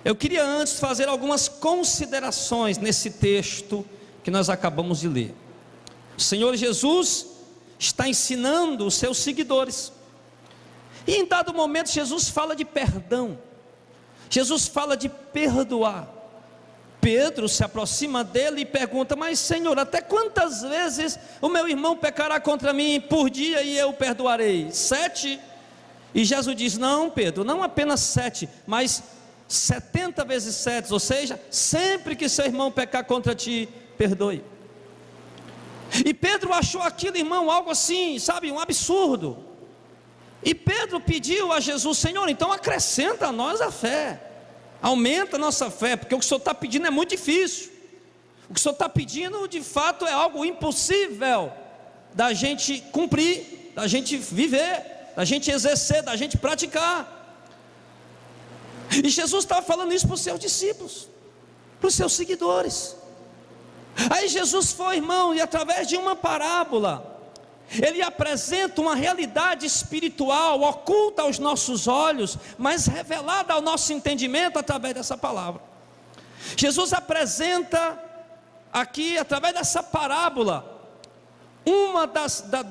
Eu queria antes fazer algumas considerações nesse texto que nós acabamos de ler. O Senhor Jesus está ensinando os seus seguidores, e em dado momento Jesus fala de perdão, Jesus fala de perdoar. Pedro se aproxima dele e pergunta: mas Senhor, até quantas vezes o meu irmão pecará contra mim por dia e eu perdoarei? 7? E Jesus diz: não, Pedro, não apenas 7, mas 70 vezes 7, ou seja, sempre que seu irmão pecar contra ti, perdoe. E Pedro achou aquilo, irmão, algo assim, sabe, um absurdo. E Pedro pediu a Jesus: Senhor, então acrescenta a nós a fé, aumenta a nossa fé, porque o que o Senhor está pedindo é muito difícil. O que o Senhor está pedindo de fato é algo impossível da gente cumprir, da gente viver, da gente exercer, da gente praticar. E Jesus estava falando isso para os seus discípulos, para os seus seguidores. Aí Jesus foi, irmão, e através de uma parábola, ele apresenta uma realidade espiritual oculta aos nossos olhos, mas revelada ao nosso entendimento através dessa palavra. Jesus apresenta aqui, através dessa parábola,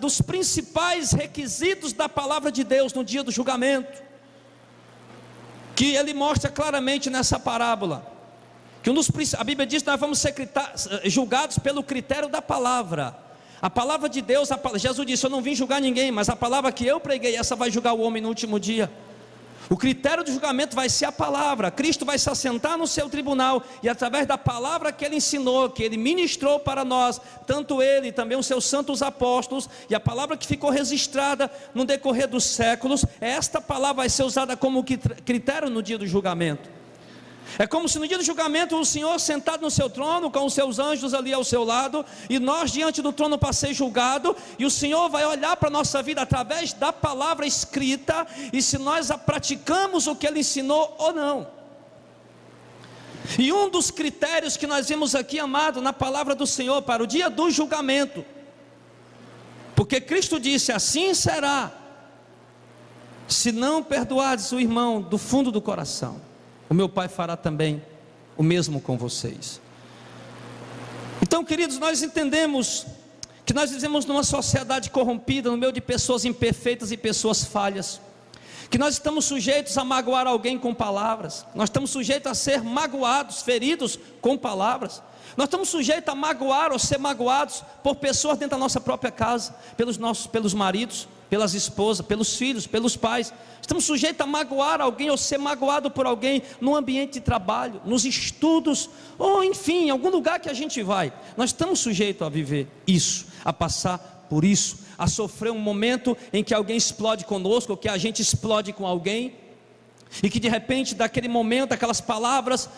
dos principais requisitos da palavra de Deus no dia do julgamento, que ele mostra claramente nessa parábola. Que a Bíblia diz que nós vamos ser julgados pelo critério da palavra. A palavra de Deus, Jesus disse: eu não vim julgar ninguém, mas a palavra que eu preguei, essa vai julgar o homem no último dia. O critério do julgamento vai ser a palavra. Cristo vai se assentar no seu tribunal, e através da palavra que ele ensinou, que ele ministrou para nós, tanto ele e também os seus santos apóstolos, e a palavra que ficou registrada no decorrer dos séculos, esta palavra vai ser usada como critério no dia do julgamento. É como se no dia do julgamento o Senhor sentado no seu trono, com os seus anjos ali ao seu lado, e nós diante do trono para ser julgado, e o Senhor vai olhar para a nossa vida através da palavra escrita, e se nós praticamos o que Ele ensinou ou não. E um dos critérios que nós vimos aqui, amado, na palavra do Senhor para o dia do julgamento, porque Cristo disse: assim será, se não perdoardes o irmão do fundo do coração, o meu Pai fará também o mesmo com vocês. Então, queridos, nós entendemos que nós vivemos numa sociedade corrompida, no meio de pessoas imperfeitas e pessoas falhas, que nós estamos sujeitos a magoar alguém com palavras, nós estamos sujeitos a ser magoados, feridos com palavras, nós estamos sujeitos a magoar ou ser magoados por pessoas dentro da nossa própria casa, pelos maridos, pelas esposas, pelos filhos, pelos pais. Estamos sujeitos a magoar alguém ou ser magoado por alguém no ambiente de trabalho, nos estudos, ou enfim, em algum lugar que a gente vai. Nós estamos sujeitos a viver isso, a passar por isso, a sofrer um momento em que alguém explode conosco, ou que a gente explode com alguém, e que de repente daquele momento, aquelas palavras,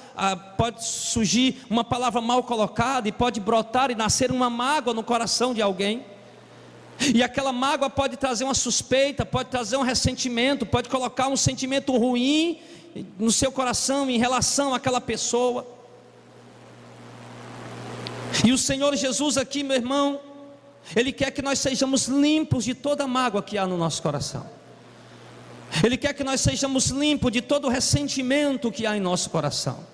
pode surgir uma palavra mal colocada, e pode brotar e nascer uma mágoa no coração de alguém. E aquela mágoa pode trazer uma suspeita, pode trazer um ressentimento, pode colocar um sentimento ruim no seu coração em relação àquela pessoa. E o Senhor Jesus aqui, meu irmão, Ele quer que nós sejamos limpos de toda mágoa que há no nosso coração. Ele quer que nós sejamos limpos de todo ressentimento que há em nosso coração.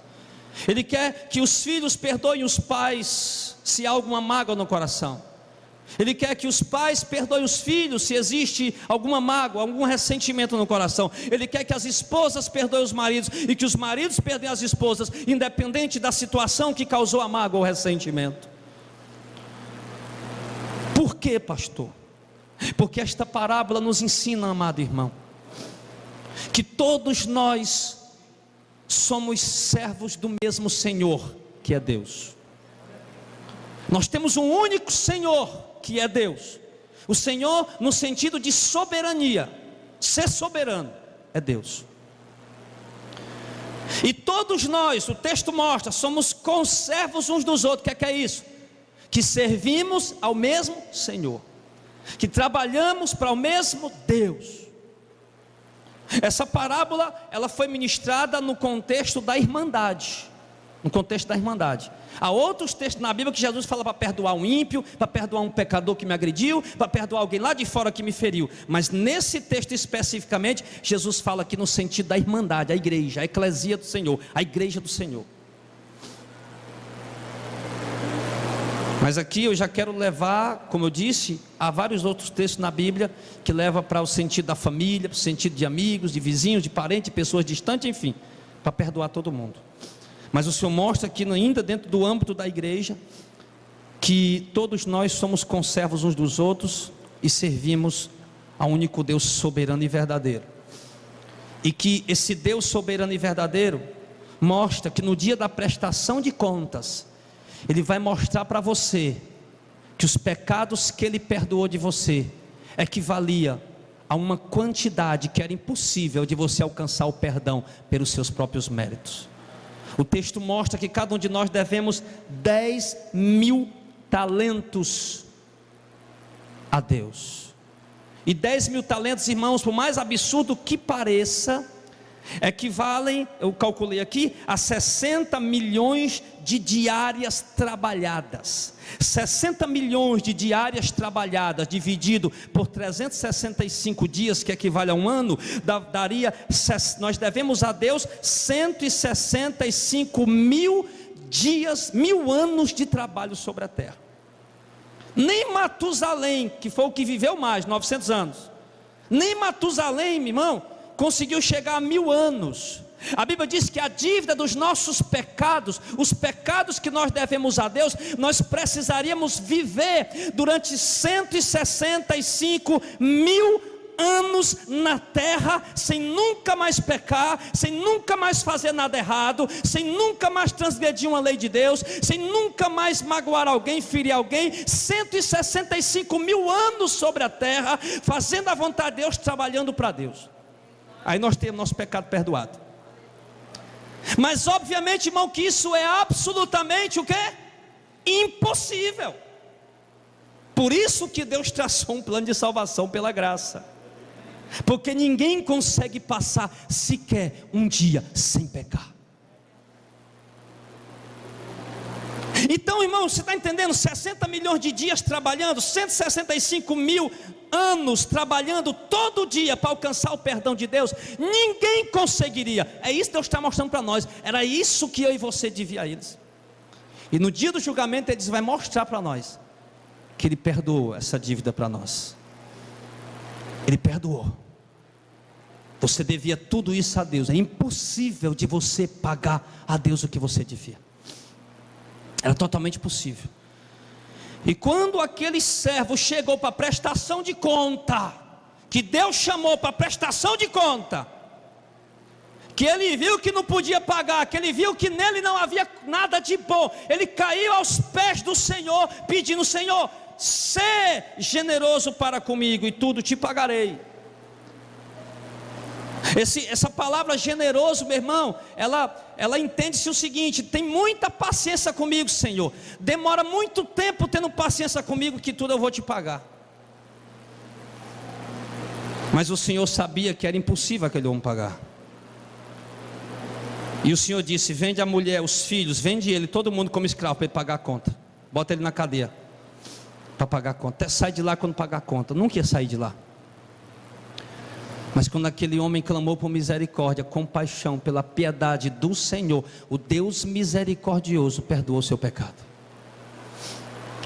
Ele quer que os filhos perdoem os pais se há alguma mágoa no coração. Ele quer que os pais perdoem os filhos se existe alguma mágoa, algum ressentimento no coração. Ele quer que as esposas perdoem os maridos, e que os maridos perdoem as esposas, independente da situação que causou a mágoa ou o ressentimento. Por quê, pastor? Porque esta parábola nos ensina, amado irmão, que todos nós somos servos do mesmo Senhor, que é Deus. Nós temos um único Senhor, que é Deus. O Senhor no sentido de soberania, ser soberano, é Deus. E todos nós, o texto mostra, somos conservos uns dos outros. O que é isso? Que servimos ao mesmo Senhor, que trabalhamos para o mesmo Deus. Essa parábola, ela foi ministrada no contexto da irmandade. no contexto da irmandade. Há outros textos na Bíblia que Jesus fala para perdoar um ímpio, para perdoar um pecador que me agrediu, para perdoar alguém lá de fora que me feriu. Mas nesse texto especificamente, Jesus fala aqui no sentido da irmandade, a igreja, a eclesia do Senhor, a igreja do Senhor. Mas aqui eu já quero levar, como eu disse, há vários outros textos na Bíblia que levam para o sentido da família, para o sentido de amigos, de vizinhos, de parentes, de pessoas distantes, enfim, para perdoar todo mundo. Mas o Senhor mostra aqui, ainda dentro do âmbito da igreja, que todos nós somos conservos uns dos outros e servimos ao único Deus soberano e verdadeiro. E que esse Deus soberano e verdadeiro mostra que no dia da prestação de contas, Ele vai mostrar para você que os pecados que Ele perdoou de você equivalia a uma quantidade que era impossível de você alcançar o perdão pelos seus próprios méritos. O texto mostra que cada um de nós devemos 10.000 talentos a Deus. E 10.000 talentos, irmãos, por mais absurdo que pareça, equivalem, eu calculei aqui, a 60 milhões de diárias trabalhadas. 60 milhões de diárias trabalhadas dividido por 365 dias, que equivale a um ano, daria, nós devemos a Deus 165 mil dias, 1000 anos de trabalho sobre a terra. Nem Matusalém, que foi o que viveu mais, 900 anos, nem Matusalém, meu irmão, conseguiu chegar a 1000 anos. A Bíblia diz que a dívida dos nossos pecados, os pecados que nós devemos a Deus, nós precisaríamos viver durante 165 mil anos na terra, sem nunca mais pecar, sem nunca mais fazer nada errado, sem nunca mais transgredir uma lei de Deus, sem nunca mais magoar alguém, ferir alguém. 165 mil anos sobre a terra, fazendo a vontade de Deus, trabalhando para Deus. Aí nós temos nosso pecado perdoado. Mas obviamente, irmão, que isso é absolutamente o quê? Impossível. Por isso que Deus traçou um plano de salvação pela graça. Porque ninguém consegue passar sequer um dia sem pecar. Então, irmão, você está entendendo? 60 milhões de dias trabalhando, 165 mil anos trabalhando todo dia para alcançar o perdão de Deus, ninguém conseguiria. É isso que Deus está mostrando para nós. Era isso que eu e você devia a eles. E no dia do julgamento Ele vai mostrar para nós que Ele perdoou essa dívida para nós. Ele perdoou. Você devia tudo isso a Deus. É impossível de você pagar a Deus o que você devia. Era totalmente possível. E quando aquele servo chegou para prestação de conta, que Deus chamou para prestação de conta, que ele viu que não podia pagar, que ele viu que nele não havia nada de bom, ele caiu aos pés do Senhor, pedindo: Senhor, sê generoso para comigo e tudo te pagarei. Essa palavra generoso, meu irmão, ela entende-se o seguinte: tem muita paciência comigo, Senhor, demora muito tempo tendo paciência comigo, que tudo eu vou te pagar. Mas o Senhor sabia que era impossível aquele homem pagar. E o Senhor disse: vende a mulher, os filhos, vende ele, todo mundo como escravo, para ele pagar a conta. Bota ele na cadeia para pagar a conta. Até sai de lá quando pagar a conta. Nunca ia sair de lá. Mas quando aquele homem clamou por misericórdia, compaixão, pela piedade do Senhor, o Deus misericordioso perdoou o seu pecado.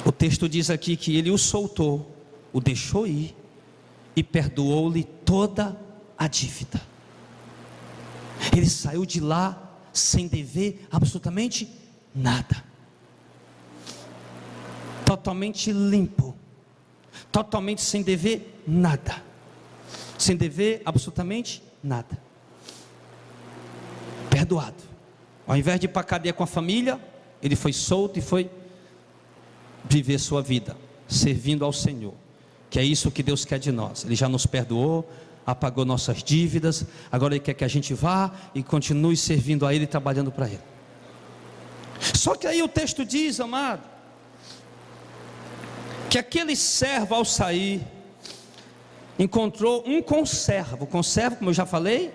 O texto diz aqui que ele o soltou, o deixou ir e perdoou-lhe toda a dívida. Ele saiu de lá sem dever absolutamente nada, totalmente limpo, totalmente sem dever nada, sem dever absolutamente nada, perdoado. Ao invés de ir para a cadeia com a família, ele foi solto e foi viver sua vida servindo ao Senhor, que é isso que Deus quer de nós. Ele já nos perdoou, apagou nossas dívidas, agora Ele quer que a gente vá e continue servindo a Ele e trabalhando para Ele. Só que aí o texto diz, amado, que aquele servo, ao sair, encontrou um conservo. O conservo, como eu já falei,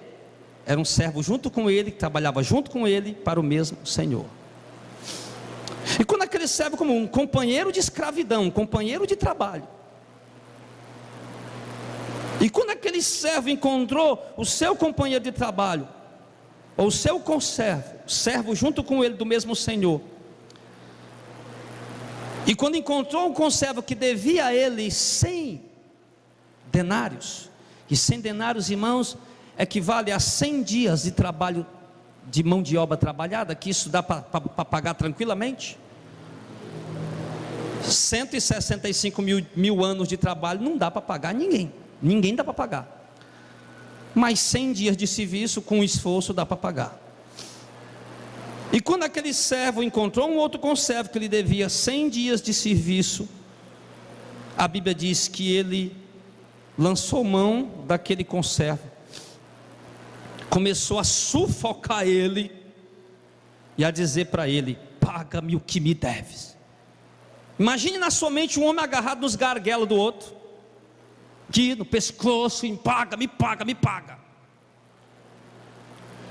era um servo junto com ele, que trabalhava junto com ele para o mesmo Senhor. E quando aquele servo comum, um companheiro de escravidão, um companheiro de trabalho, e quando aquele servo encontrou o seu companheiro de trabalho, ou o seu conservo, servo junto com ele do mesmo senhor, e quando encontrou um conservo que devia a ele 100 denários, e 100 denários, irmãos, equivale a 100 dias de trabalho, de mão de obra trabalhada, que isso dá para pagar tranquilamente. 165 mil anos de trabalho não dá para pagar ninguém dá para pagar, mas 100 dias de serviço com esforço dá para pagar. E quando aquele servo encontrou um outro conservo que lhe devia 100 dias de serviço, a Bíblia diz que ele lançou mão daquele conservo, começou a sufocar ele e a dizer para ele: paga-me o que me deves. Imagine na sua mente um homem agarrado nos garguelos do outro, aqui no pescoço, me paga, me paga, me paga.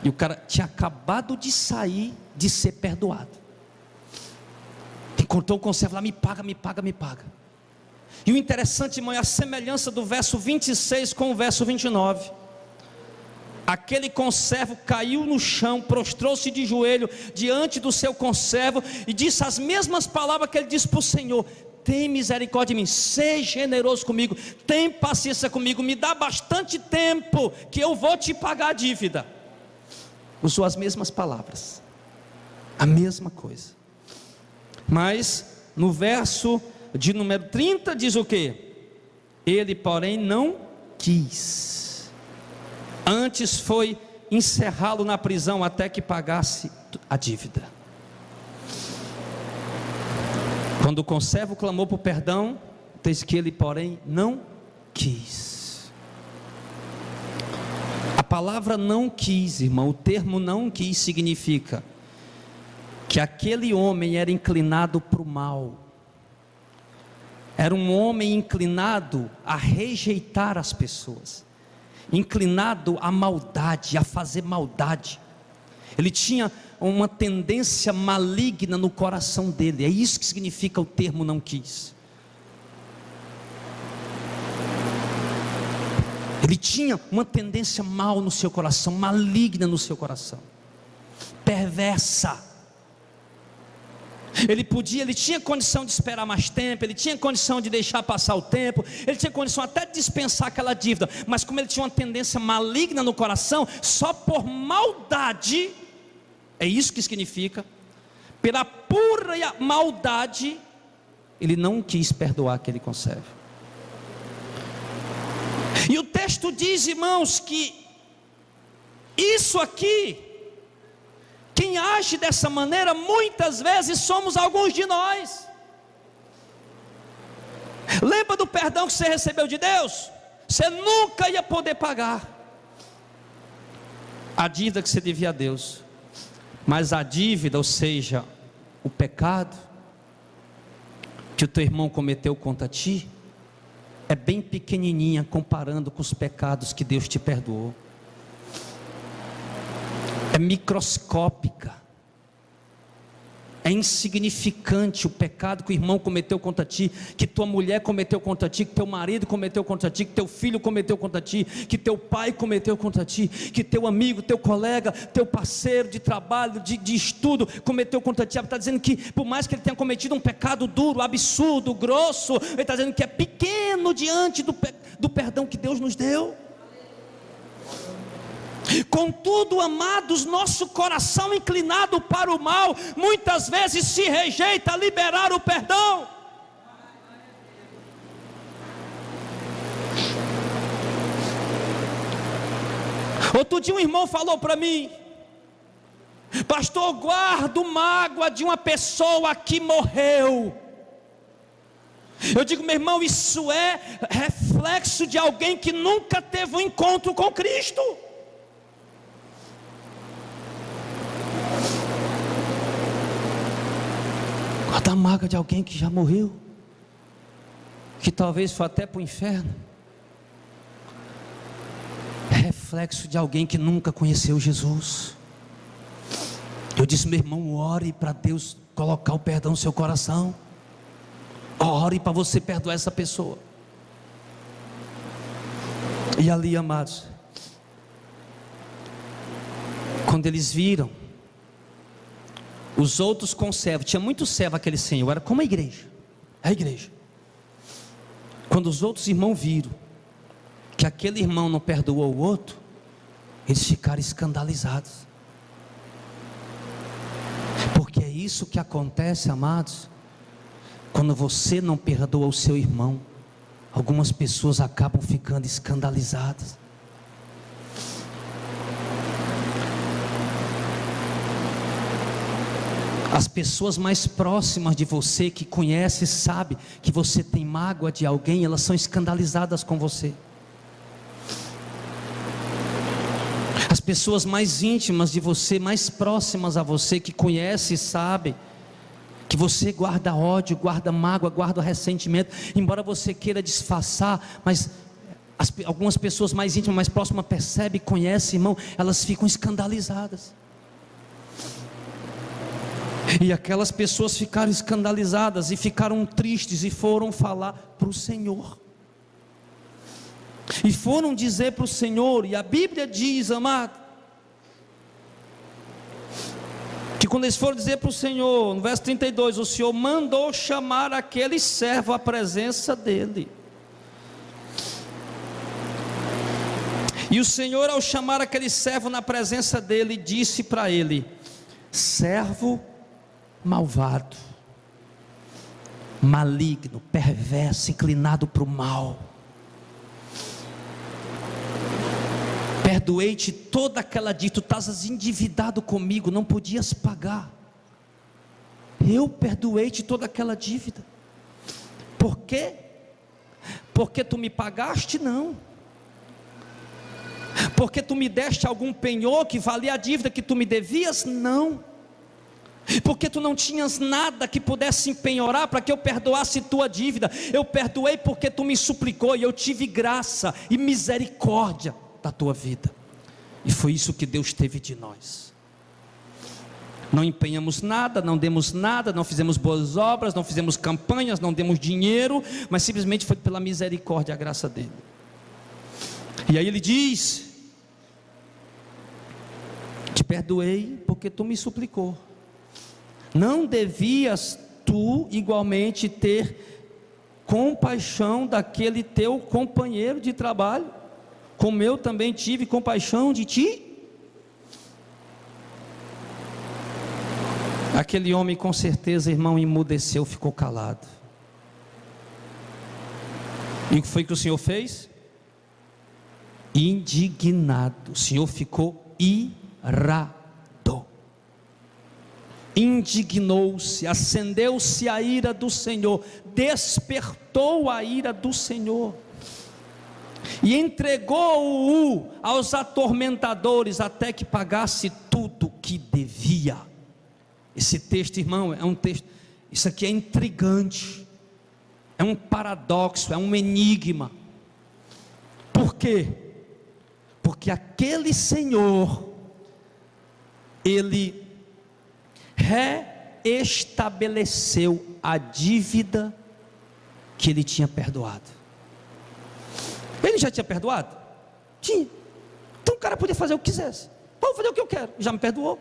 E o cara tinha acabado de sair de ser perdoado, encontrou o conservo lá: me paga, me paga, me paga. E o interessante, irmão, é a semelhança do verso 26 com o verso 29. Aquele conservo caiu no chão, prostrou-se de joelho diante do seu conservo e disse as mesmas palavras que ele disse para o Senhor: tem misericórdia de mim, seja generoso comigo, tem paciência comigo, me dá bastante tempo que eu vou te pagar a dívida. Usou as mesmas palavras, a mesma coisa. Mas no verso de número 30 diz o que? Ele porém não quis, antes foi encerrá-lo na prisão até que pagasse a dívida. Quando o conservo clamou por perdão, diz que ele porém não quis. A palavra não quis, irmão, o termo não quis significa que aquele homem era inclinado para o mal, era um homem inclinado a rejeitar as pessoas, inclinado à maldade, a fazer maldade. Ele tinha uma tendência maligna no coração dele. É isso que significa o termo não quis. Ele tinha uma tendência mal no seu coração, maligna no seu coração, perversa. Ele tinha condição de esperar mais tempo, ele tinha condição de deixar passar o tempo, ele tinha condição até de dispensar aquela dívida, mas como ele tinha uma tendência maligna no coração, só por maldade, é isso que significa, pela pura maldade, ele não quis perdoar aquele conservo. E o texto diz, irmãos, que isso aqui, quem age dessa maneira, muitas vezes somos alguns de nós. Lembra do perdão que você recebeu de Deus? Você nunca ia poder pagar a dívida que você devia a Deus, mas a dívida, ou seja, o pecado que o teu irmão cometeu contra ti, é bem pequenininha comparando com os pecados que Deus te perdoou. É microscópica, é insignificante o pecado que o irmão cometeu contra ti, que tua mulher cometeu contra ti, que teu marido cometeu contra ti, que teu filho cometeu contra ti, que teu pai cometeu contra ti, que teu amigo, teu colega, teu parceiro de trabalho, de estudo cometeu contra ti. Ele está dizendo que por mais que ele tenha cometido um pecado duro, absurdo, grosso, ele está dizendo que é pequeno diante do perdão que Deus nos deu. Contudo, amados, nosso coração inclinado para o mal, muitas vezes se rejeita a liberar o perdão. Outro dia um irmão falou para mim: pastor, guardo mágoa de uma pessoa que morreu. Eu digo, meu irmão, isso é reflexo de alguém que nunca teve um encontro com Cristo. Guarda a mágoa de alguém que já morreu, que talvez foi até para o inferno, é reflexo de alguém que nunca conheceu Jesus. Eu disse, meu irmão, ore para Deus colocar o perdão no seu coração. Ore para você perdoar essa pessoa. E ali, amados, quando eles viram, os outros com servo, tinha muito servo aquele senhor, era como a igreja. É a igreja. Quando os outros irmãos viram que aquele irmão não perdoou o outro, eles ficaram escandalizados. Porque é isso que acontece, amados, quando você não perdoa o seu irmão. Algumas pessoas acabam ficando escandalizadas. As pessoas mais próximas de você, que conhecem, sabem que você tem mágoa de alguém, elas são escandalizadas com você. As pessoas mais íntimas de você, mais próximas a você, que conhecem e sabem que você guarda ódio, guarda mágoa, guarda ressentimento, embora você queira disfarçar, mas algumas pessoas mais íntimas, mais próximas percebem, conhecem, irmão, elas ficam escandalizadas. E aquelas pessoas ficaram escandalizadas e ficaram tristes e foram falar para o Senhor. E foram dizer para o Senhor, e a Bíblia diz, amado, que quando eles foram dizer para o Senhor, no verso 32, o Senhor mandou chamar aquele servo à presença dele. E o Senhor, ao chamar aquele servo na presença dele, disse para ele: servo malvado, maligno, perverso, inclinado para o mal, perdoei-te toda aquela dívida. Tu estás endividado comigo, não podias pagar. Eu perdoei-te toda aquela dívida. Por quê? Porque tu me pagaste? Não. Porque tu me deste algum penhor que valia a dívida que tu me devias? Não. Porque tu não tinhas nada que pudesse empenhorar para que eu perdoasse tua dívida. Eu perdoei porque tu me suplicou, e eu tive graça e misericórdia da tua vida. E foi isso que Deus teve de nós. Não empenhamos nada, não demos nada, não fizemos boas obras, não fizemos campanhas, não demos dinheiro, mas simplesmente foi pela misericórdia e a graça dele. E aí ele diz: te perdoei porque tu me suplicou. Não devias tu igualmente ter compaixão daquele teu companheiro de trabalho, como eu também tive compaixão de ti? Aquele homem, com certeza, irmão, emudeceu, ficou calado. E o que foi que o Senhor fez? Indignado. O Senhor ficou irado, indignou-se, acendeu-se a ira do Senhor, despertou a ira do Senhor, e entregou-o aos atormentadores, até que pagasse tudo que devia. Esse texto, irmão, é um texto, isso aqui é intrigante, é um paradoxo, é um enigma. Por quê? Porque aquele Senhor, ele reestabeleceu a dívida que ele tinha perdoado. Ele já tinha perdoado? Tinha. Então o cara podia fazer o que quisesse. Vou fazer o que eu quero, já me perdoou.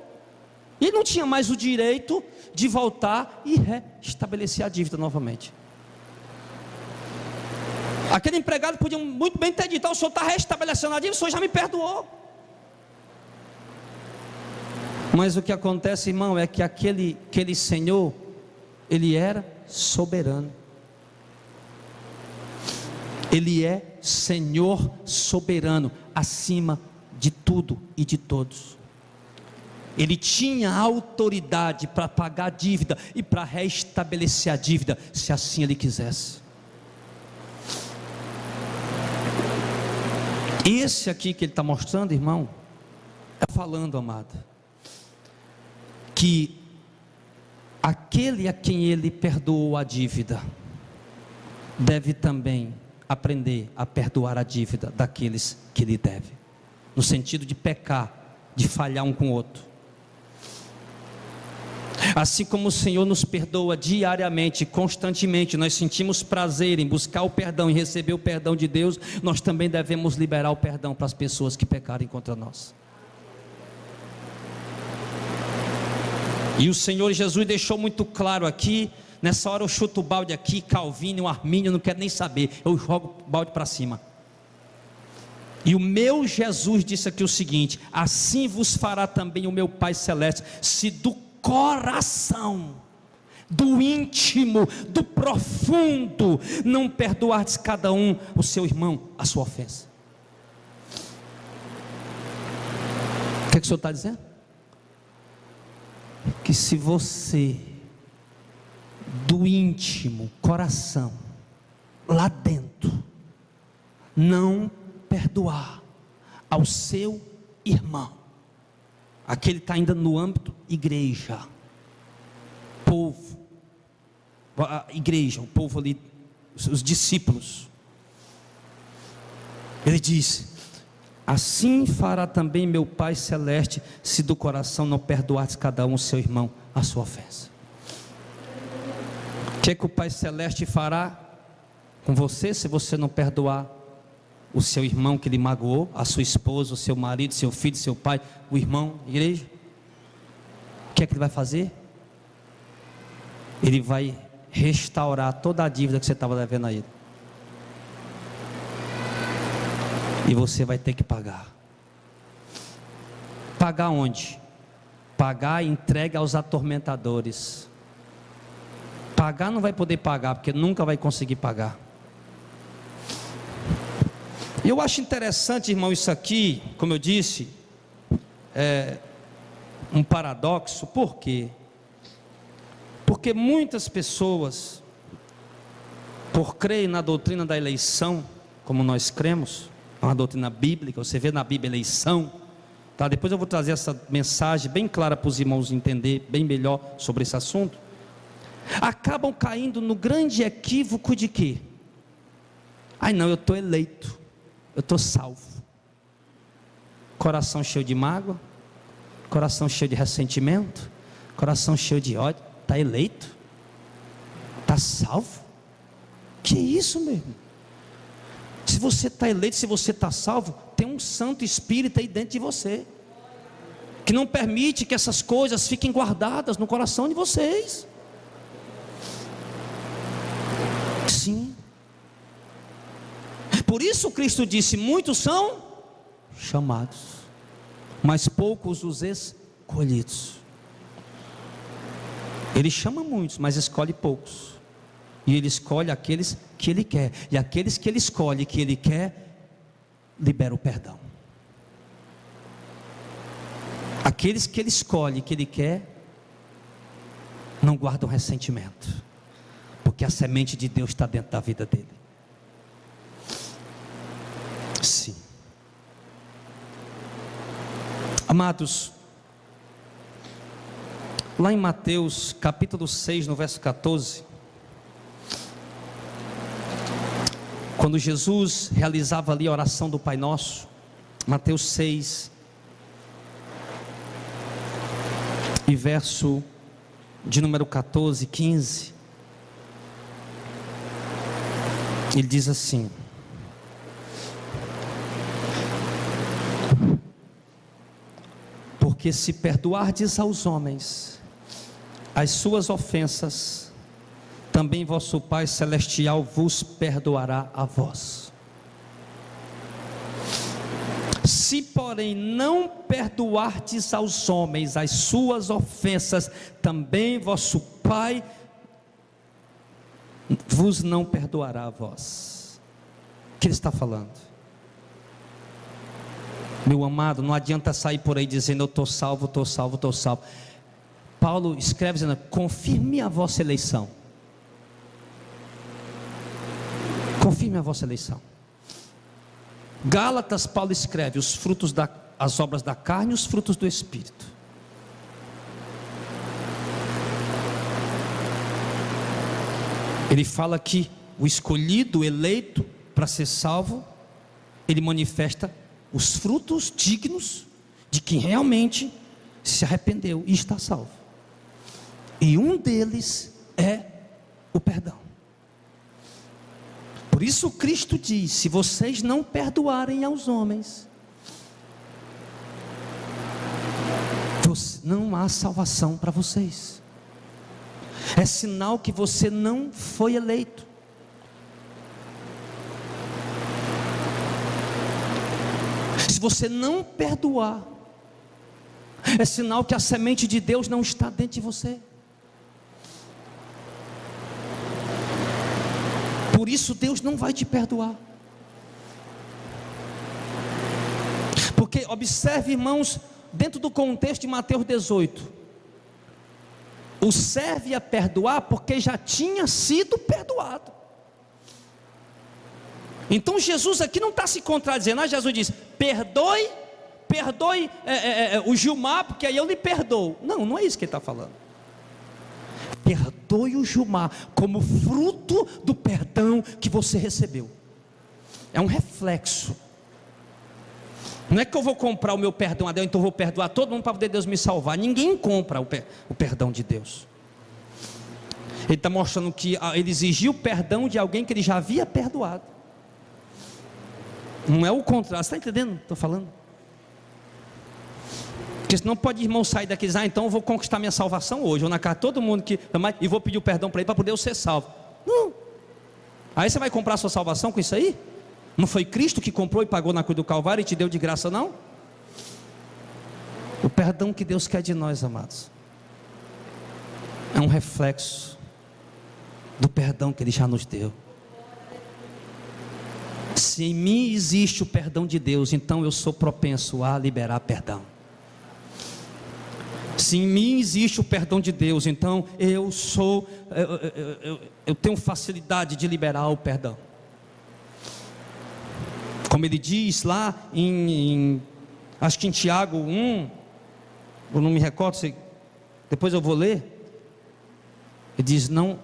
E não tinha mais o direito de voltar e restabelecer a dívida novamente. Aquele empregado podia muito bem ter dito: o senhor está restabelecendo a dívida, o senhor já me perdoou. Mas o que acontece, irmão, é que aquele Senhor, ele era soberano. Ele é Senhor soberano, acima de tudo e de todos. Ele tinha autoridade para pagar a dívida e para restabelecer a dívida, se assim ele quisesse. Esse aqui que ele está mostrando, irmão, está falando, amado, que aquele a quem ele perdoou a dívida, deve também aprender a perdoar a dívida daqueles que lhe deve, no sentido de pecar, de falhar um com o outro. Assim como o Senhor nos perdoa diariamente, constantemente, nós sentimos prazer em buscar o perdão e receber o perdão de Deus, nós também devemos liberar o perdão para as pessoas que pecarem contra nós. E o Senhor Jesus deixou muito claro aqui. Nessa hora eu chuto o balde aqui, Calvino, o Armínio, não quero nem saber, eu jogo o balde para cima. E o meu Jesus disse aqui o seguinte: assim vos fará também o meu Pai Celeste, se do coração, do íntimo, do profundo, não perdoardes cada um o seu irmão, a sua ofensa. O que o Senhor está dizendo? Que se você, do íntimo, coração, lá dentro, não perdoar ao seu irmão, aquele está ainda no âmbito igreja, povo, a igreja, o povo ali, os discípulos, ele diz: assim fará também meu Pai Celeste, se do coração não perdoardes cada um o seu irmão a sua ofensa. O que é que o Pai Celeste fará com você se você não perdoar o seu irmão que lhe magoou, a sua esposa, o seu marido, seu filho, seu pai, o irmão, igreja? O que é que ele vai fazer? Ele vai restaurar toda a dívida que você estava devendo a ele. E você vai ter que pagar. Pagar onde? Pagar entregue aos atormentadores. Pagar não vai poder pagar, porque nunca vai conseguir pagar. Eu acho interessante, irmão, isso aqui, como eu disse, é um paradoxo. Por quê? Porque muitas pessoas, por crerem na doutrina da eleição, como nós cremos, é uma doutrina bíblica, você vê na Bíblia eleição, tá? Depois eu vou trazer essa mensagem bem clara para os irmãos entender bem melhor sobre esse assunto. Acabam caindo no grande equívoco de que: ai não, eu estou eleito, eu estou salvo. Coração cheio de mágoa, coração cheio de ressentimento, coração cheio de ódio. Está eleito? Está salvo? Que isso, meu irmão? Se você está eleito, se você está salvo, tem um Santo Espírito aí dentro de você, que não permite que essas coisas fiquem guardadas no coração de vocês. Sim. Por isso Cristo disse: muitos são chamados, mas poucos os escolhidos. Ele chama muitos, mas escolhe poucos. E ele escolhe aqueles que ele quer. E aqueles que ele escolhe, que ele quer, libera o perdão. Aqueles que ele escolhe, que ele quer, não guardam ressentimento, porque a semente de Deus está dentro da vida dele. Sim. Amados, lá em Mateus capítulo 6, no verso 14, quando Jesus realizava ali a oração do Pai Nosso, Mateus 6, e verso de número 14, 15, ele diz assim: porque se perdoardes aos homens as suas ofensas, também vosso Pai Celestial vos perdoará a vós. Se porém não perdoardes aos homens as suas ofensas, também vosso Pai vos não perdoará a vós. O que ele está falando? Meu amado, não adianta sair por aí dizendo: eu estou salvo, estou salvo, estou salvo. Paulo escreve dizendo: confirme a vossa eleição. Confirme a vossa eleição. Gálatas, Paulo escreve: os frutos as obras da carne e os frutos do Espírito. Ele fala que o escolhido, o eleito para ser salvo, ele manifesta os frutos dignos de quem realmente se arrependeu e está salvo. E um deles é o perdão. Por isso Cristo diz: se vocês não perdoarem aos homens, não há salvação para vocês. É sinal que você não foi eleito. Se você não perdoar, é sinal que a semente de Deus não está dentro de você. Por isso Deus não vai te perdoar. Porque observe, irmãos, dentro do contexto de Mateus 18, o serve a perdoar porque já tinha sido perdoado. Então Jesus aqui não está se contradizendo. Jesus diz: perdoe o Gilmar, porque aí eu lhe perdoo. Não, não é isso que ele está falando. Perdoe o Gilmar como fruto do perdão que você recebeu. É um reflexo. Não é que eu vou comprar o meu perdão a Deus, então eu vou perdoar todo mundo para poder Deus me salvar. Ninguém compra o perdão de Deus. Ele está mostrando que ele exigiu o perdão de alguém que ele já havia perdoado. Não é o contrário. Você está entendendo? Estou falando. Porque senão pode irmão sair daqui e dizer: então eu vou conquistar minha salvação hoje, vou na casa de todo mundo e vou pedir o perdão para ele para poder eu ser salvo. Não. Aí você vai comprar a sua salvação com isso aí? Não foi Cristo que comprou e pagou na cruz do Calvário e te deu de graça, não? O perdão que Deus quer de nós, amados, é um reflexo do perdão que Ele já nos deu. Se em mim existe o perdão de Deus, então eu sou propenso a liberar perdão. Se em mim existe o perdão de Deus, então eu tenho facilidade de liberar o perdão. Como ele diz lá acho que em Tiago 1, eu não me recordo, depois eu vou ler. Ele diz: não,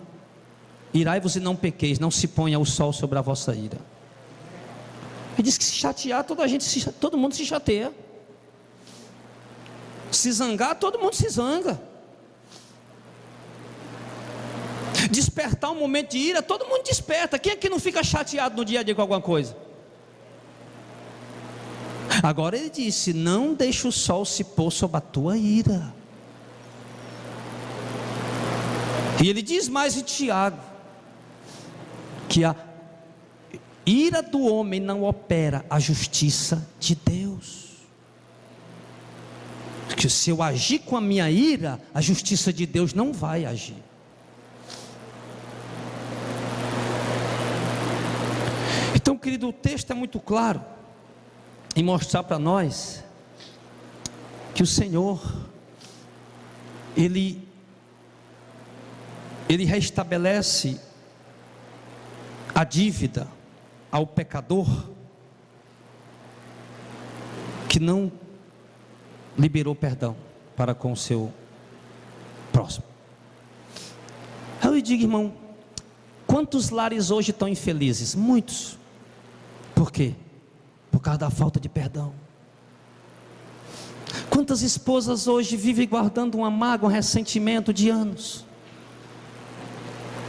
irai-vos e não pequeis, não se ponha o sol sobre a vossa ira. Ele diz que se chatear, todo mundo se chateia. Se zangar, todo mundo se zanga. Despertar um momento de ira, todo mundo desperta. Quem é que não fica chateado no dia a dia com alguma coisa? Agora ele disse: não deixe o sol se pôr sobre a tua ira. E ele diz mais em Tiago, que a ira do homem não opera a justiça de Deus. Que se eu agir com a minha ira, a justiça de Deus não vai agir. Então, querido, o texto é muito claro em mostrar para nós que o Senhor Ele restabelece a dívida ao pecador que não liberou perdão para com o seu próximo. Eu lhe digo, irmão, quantos lares hoje estão infelizes? Muitos. Por quê? Por causa da falta de perdão. Quantas esposas hoje vivem guardando uma mágoa, um ressentimento de anos,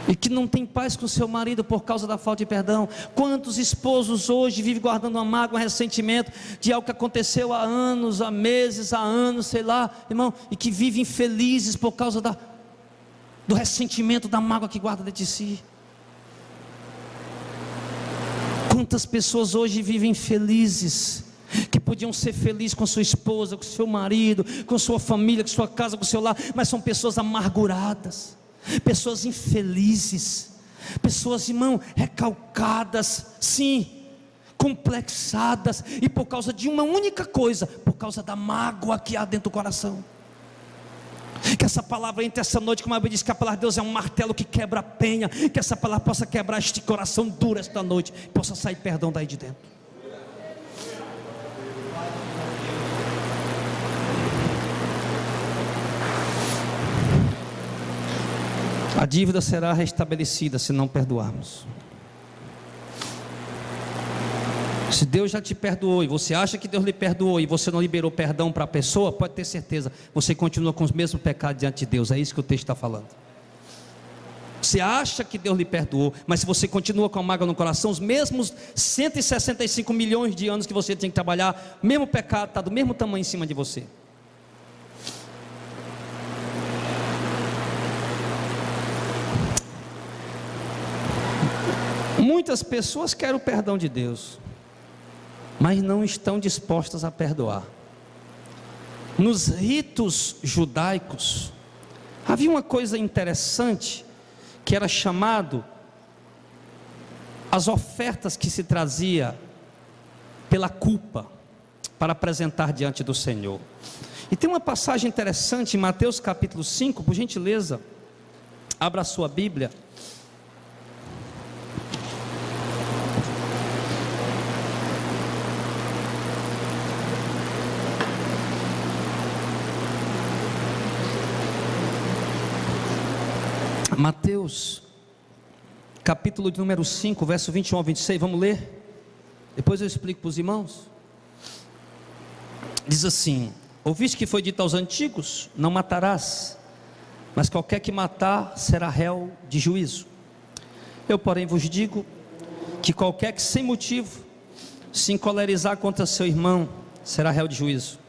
e que não tem paz com seu marido por causa da falta de perdão? Quantos esposos hoje vivem guardando uma mágoa, um ressentimento de algo que aconteceu há anos, há meses, há anos, sei lá, irmão, e que vivem infelizes por causa do ressentimento, da mágoa que guarda dentro de si? Quantas pessoas hoje vivem infelizes, que podiam ser felizes com sua esposa, com seu marido, com sua família, com sua casa, com seu lar, mas são pessoas amarguradas, pessoas infelizes, pessoas, irmão, recalcadas, sim, complexadas, e por causa de uma única coisa, por causa da mágoa que há dentro do coração. Que essa palavra entre essa noite, como a Bíblia diz que a palavra de Deus é um martelo que quebra a penha, que essa palavra possa quebrar este coração duro esta noite, possa sair perdão daí de dentro. A dívida será restabelecida se não perdoarmos. Se Deus já te perdoou e você acha que Deus lhe perdoou e você não liberou perdão para a pessoa, pode ter certeza, você continua com os mesmos pecados diante de Deus. É isso que o texto está falando. Você acha que Deus lhe perdoou, mas se você continua com a mágoa no coração, os mesmos 165 milhões de anos que você tem que trabalhar, o mesmo pecado está do mesmo tamanho em cima de você. Muitas pessoas querem o perdão de Deus, mas não estão dispostas a perdoar. Nos ritos judaicos, havia uma coisa interessante, que era chamado as ofertas que se trazia pela culpa, para apresentar diante do Senhor. E tem uma passagem interessante em Mateus capítulo 5, por gentileza, abra a sua Bíblia. Mateus, capítulo de número 5, verso 21 ao 26, vamos ler? Depois eu explico para os irmãos. Diz assim: ouviste que foi dito aos antigos, não matarás, mas qualquer que matar será réu de juízo. Eu porém vos digo, que qualquer que sem motivo se encolerizar contra seu irmão, será réu de juízo.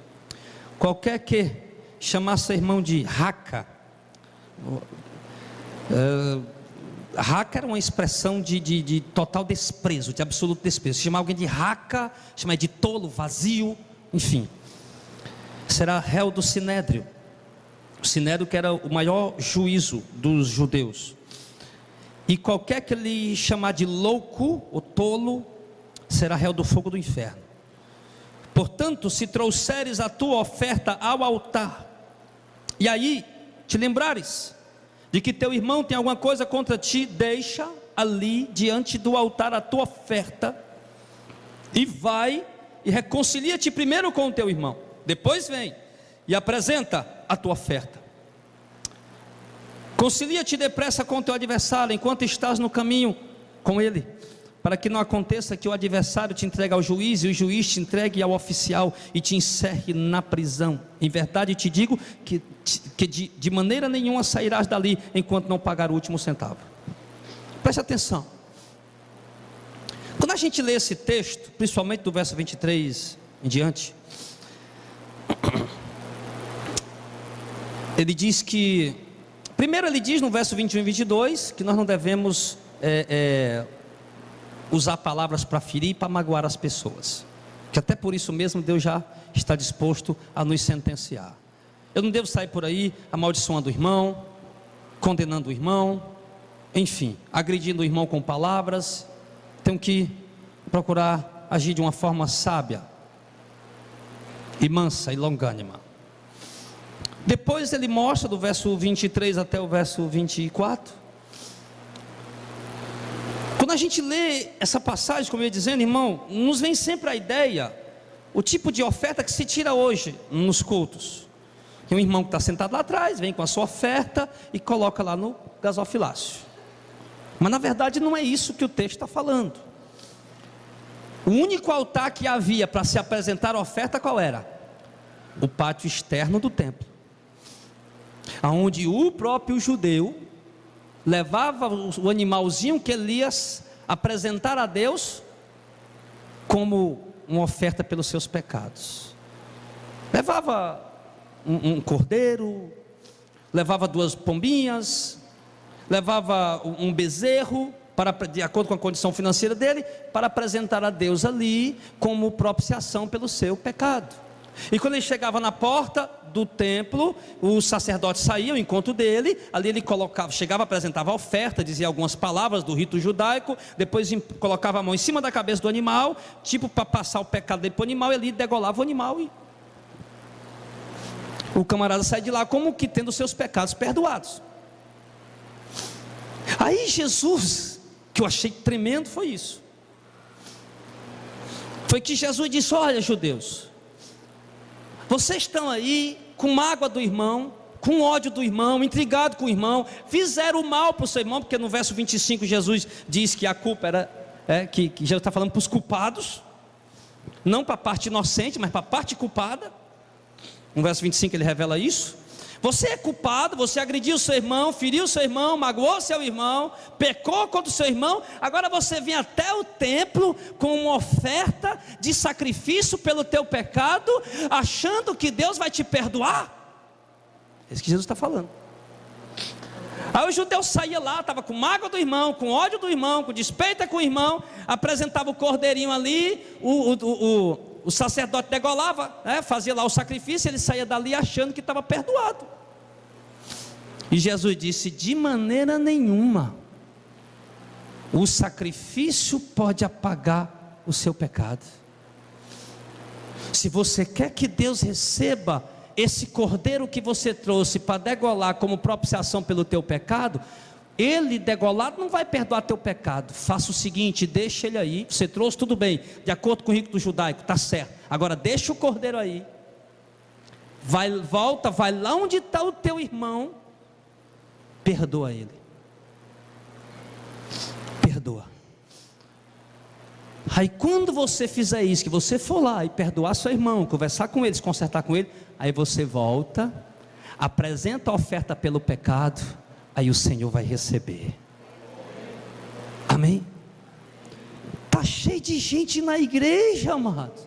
Qualquer que chamar seu irmão de raca, raca era uma expressão de total desprezo, de absoluto desprezo. Se chamar alguém de raca, chamar de tolo, vazio, enfim, será réu do sinédrio. O sinédrio que era o maior juízo dos judeus. E qualquer que lhe chamar de louco ou tolo, será réu do fogo do inferno. Portanto, se trouxeres a tua oferta ao altar, e aí te lembrares de que teu irmão tem alguma coisa contra ti, deixa ali diante do altar a tua oferta, e vai e reconcilia-te primeiro com o teu irmão, depois vem e apresenta a tua oferta. Concilia-te depressa com o teu adversário, enquanto estás no caminho com ele, para que não aconteça que o adversário te entregue ao juiz, e o juiz te entregue ao oficial, e te encerre na prisão. Em verdade te digo, que de maneira nenhuma sairás dali, enquanto não pagar o último centavo. Preste atenção. Quando a gente lê esse texto, principalmente do verso 23 em diante, ele diz que, primeiro ele diz no verso 21 e 22, que nós não devemos usar palavras para ferir e para magoar as pessoas, que até por isso mesmo Deus já está disposto a nos sentenciar. Eu não devo sair por aí amaldiçoando o irmão, condenando o irmão, enfim, agredindo o irmão com palavras. Tenho que procurar agir de uma forma sábia e mansa e longânima. Depois ele mostra do verso 23 até o verso 24. Quando a gente lê essa passagem, como eu ia dizendo, irmão, nos vem sempre a ideia, o tipo de oferta que se tira hoje nos cultos. Tem um irmão que está sentado lá atrás, vem com a sua oferta e coloca lá no gasofilácio. Mas na verdade não é isso que o texto está falando. O único altar que havia para se apresentar a oferta, qual era? O pátio externo do templo, aonde o próprio judeu levava o animalzinho que ele ia apresentar a Deus como uma oferta pelos seus pecados. Levava um cordeiro, levava 2 pombinhas, levava um bezerro, de acordo com a condição financeira dele, para apresentar a Deus ali como propiciação pelo seu pecado. E quando ele chegava na porta do templo, os sacerdotes saíam ao encontro dele, ali ele chegava, apresentava a oferta, dizia algumas palavras do rito judaico, depois colocava a mão em cima da cabeça do animal, tipo para passar o pecado dele para o animal, e ali degolava o animal, e o camarada sai de lá como que tendo seus pecados perdoados. Aí Jesus, que eu achei tremendo, foi isso, foi que Jesus disse: olha, judeus, vocês estão aí com mágoa do irmão, com ódio do irmão, intrigado com o irmão, fizeram mal para o seu irmão, porque no verso 25 Jesus diz que a culpa era, que Jesus está falando para os culpados, não para a parte inocente, mas para a parte culpada. No verso 25 ele revela isso. Você é culpado, você agrediu seu irmão, feriu seu irmão, magoou seu irmão, pecou contra o seu irmão. Agora você vem até o templo com uma oferta de sacrifício pelo teu pecado, achando que Deus vai te perdoar. É isso que Jesus está falando. Aí o judeu saía lá, estava com mágoa do irmão, com ódio do irmão, com despeito com o irmão, apresentava o cordeirinho ali, o sacerdote degolava, fazia lá o sacrifício, ele saía dali achando que estava perdoado. E Jesus disse: de maneira nenhuma o sacrifício pode apagar o seu pecado. Se você quer que Deus receba esse cordeiro que você trouxe para degolar como propiciação pelo teu pecado, ele degolado não vai perdoar teu pecado. Faça o seguinte, deixa ele aí. Você trouxe, tudo bem, de acordo com o rito judaico, está certo. Agora deixa o cordeiro aí, volta, vai lá onde está o teu irmão, perdoa ele, perdoa. Aí quando você fizer isso, que você for lá e perdoar seu irmão, conversar com ele, se consertar com ele, aí você volta, apresenta a oferta pelo pecado, aí o Senhor vai receber. Amém? Está cheio de gente na igreja, amados,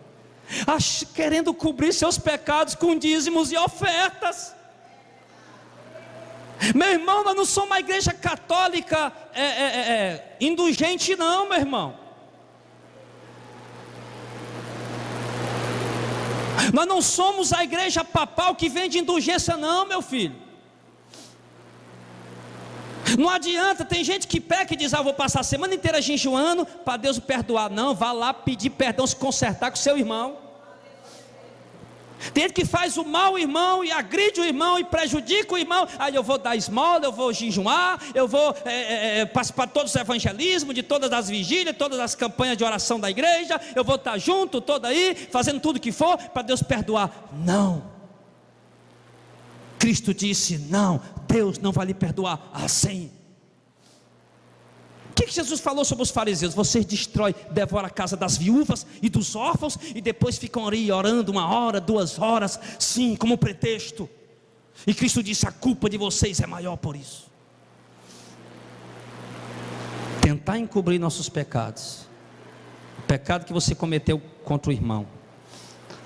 querendo cobrir seus pecados com dízimos e ofertas. Meu irmão, nós não somos uma igreja católica indulgente não, meu irmão. Nós não somos a igreja papal que vende indulgência não, meu filho. Não adianta, tem gente que peca e diz: vou passar a semana inteira jejuando para Deus perdoar. Não, vá lá pedir perdão, se consertar com seu irmão. Tem gente que faz o mal ao irmão e agride o irmão e prejudica o irmão. Aí eu vou dar esmola, eu vou jejuar, eu vou participar de todos os evangelismos, de todas as vigílias, todas as campanhas de oração da igreja. Eu vou estar junto, todo aí, fazendo tudo que for para Deus perdoar. Não. Cristo disse: não, Deus não vai lhe perdoar assim. O que Jesus falou sobre os fariseus? Vocês destroem, devoram a casa das viúvas e dos órfãos, e depois ficam ali orando 1 hora, 2 horas, sim, como pretexto. E Cristo disse: a culpa de vocês é maior por isso. Tentar encobrir nossos pecados, o pecado que você cometeu contra o irmão,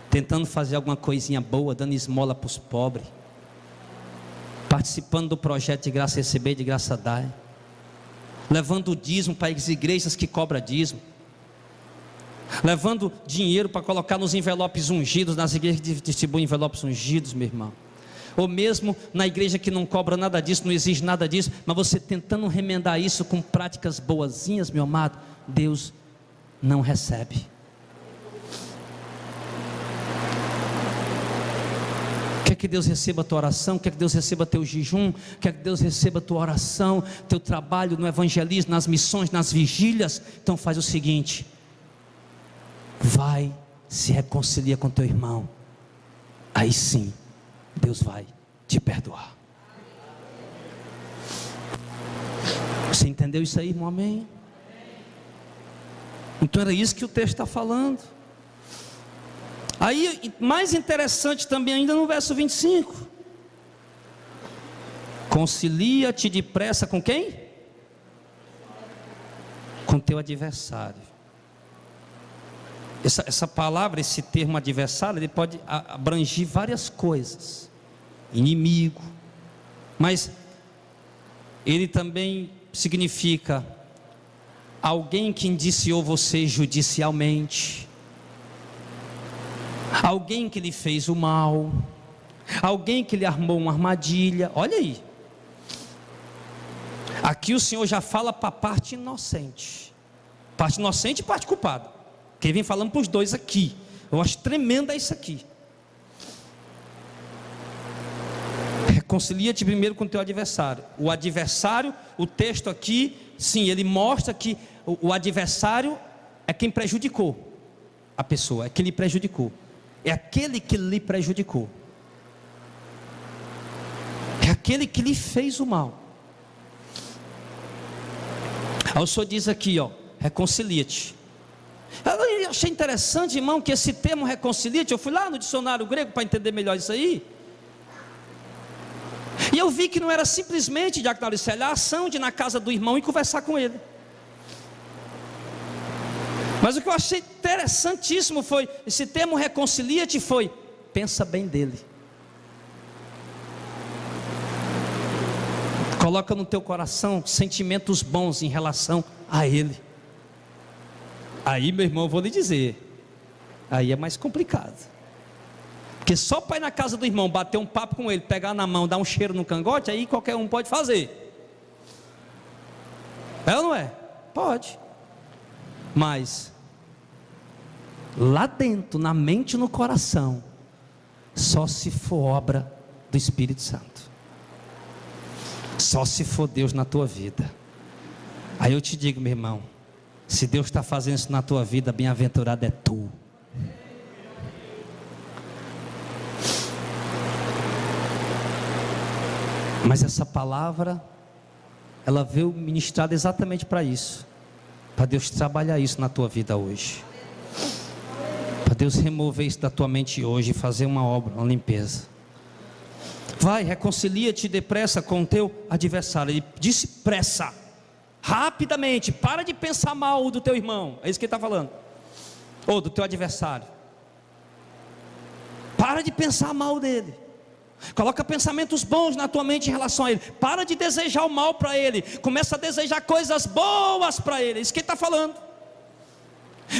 tentando fazer alguma coisinha boa, dando esmola para os pobres, participando do projeto de graça receber, de graça dar, levando o dízimo para as igrejas que cobram dízimo, levando dinheiro para colocar nos envelopes ungidos, nas igrejas que distribuem envelopes ungidos, meu irmão, ou mesmo na igreja que não cobra nada disso, não exige nada disso, mas você tentando remendar isso com práticas boazinhas, meu amado, Deus não recebe. Quer que Deus receba a tua oração, quer que Deus receba teu jejum, quer que Deus receba a tua oração, teu trabalho no evangelismo, nas missões, nas vigílias. Então faz o seguinte: vai, se reconcilia com teu irmão, aí sim Deus vai te perdoar. Você entendeu isso aí, irmão? Amém? Então era isso que o texto está falando. Aí, mais interessante também ainda no verso 25: concilia-te depressa com quem? Com teu adversário. Essa palavra, esse termo adversário, ele pode abranger várias coisas. Inimigo, mas ele também significa alguém que indiciou você judicialmente, alguém que lhe fez o mal, alguém que lhe armou uma armadilha. Olha aí, aqui o Senhor já fala para a parte inocente e parte culpada, que ele vem falando para os dois aqui. Eu acho tremenda isso aqui. Reconcilia-te primeiro com o teu adversário. O adversário, o texto aqui, sim, ele mostra que o adversário é quem prejudicou a pessoa, é quem lhe prejudicou. É aquele que lhe prejudicou, é aquele que lhe fez o mal. Aí o Senhor diz aqui, reconcilia-te. eu achei interessante, irmão, que esse termo reconcilia-te, eu fui lá no dicionário grego para entender melhor isso aí, e eu vi que não era simplesmente, Diácono Auricelio, a ação de ir na casa do irmão e conversar com ele. Mas o que eu achei interessantíssimo foi, esse termo reconcilia-te foi, pensa bem dele. Coloca no teu coração sentimentos bons em relação a ele. Aí, meu irmão, eu vou lhe dizer, aí é mais complicado. Porque só para ir na casa do irmão, bater um papo com ele, pegar na mão, dar um cheiro no cangote, aí qualquer um pode fazer. É ou não é? Pode. Mas lá dentro, na mente e no coração, só se for obra do Espírito Santo. Só se for Deus na tua vida. Aí eu te digo, meu irmão, se Deus está fazendo isso na tua vida, bem-aventurado é tu. Mas essa palavra, ela veio ministrada exatamente para isso, para Deus trabalhar isso na tua vida hoje, para Deus remover isso da tua mente hoje e fazer uma obra, uma limpeza. Vai, reconcilia-te depressa com o teu adversário. Ele disse pressa, rapidamente, para de pensar mal do teu irmão, é isso que ele está falando, ou do teu adversário. Para de pensar mal dele. Coloca pensamentos bons na tua mente em relação a ele. Para de desejar o mal para ele. Começa a desejar coisas boas para ele. É isso que ele está falando.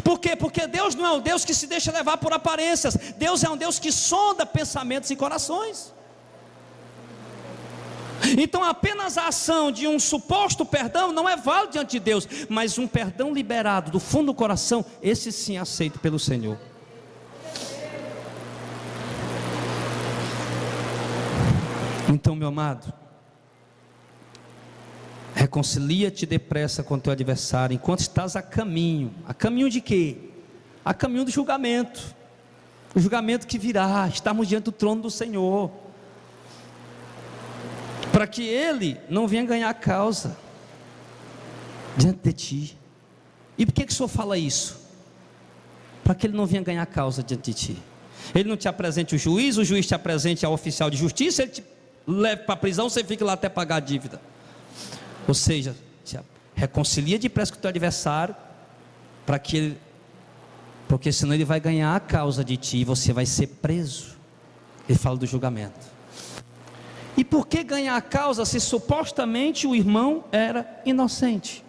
Por quê? Porque Deus não é um Deus que se deixa levar por aparências. Deus é um Deus que sonda pensamentos e corações. Então apenas a ação de um suposto perdão não é válido diante de Deus. Mas um perdão liberado do fundo do coração, esse sim é aceito pelo Senhor. Então, meu amado, reconcilia-te depressa com teu adversário, enquanto estás a caminho de quê? A caminho do julgamento, o julgamento que virá, estamos diante do trono do Senhor, para que ele não venha ganhar causa diante de ti. E por que o Senhor fala isso? Para que ele não venha ganhar causa diante de ti. Ele não te apresente o juiz te apresente ao oficial de justiça, ele te leve para a prisão, você fica lá até pagar a dívida. Ou seja, reconcilia depressa com o teu adversário, para que ele, porque senão ele vai ganhar a causa de ti e você vai ser preso. Ele fala do julgamento. E por que ganhar a causa se supostamente o irmão era inocente?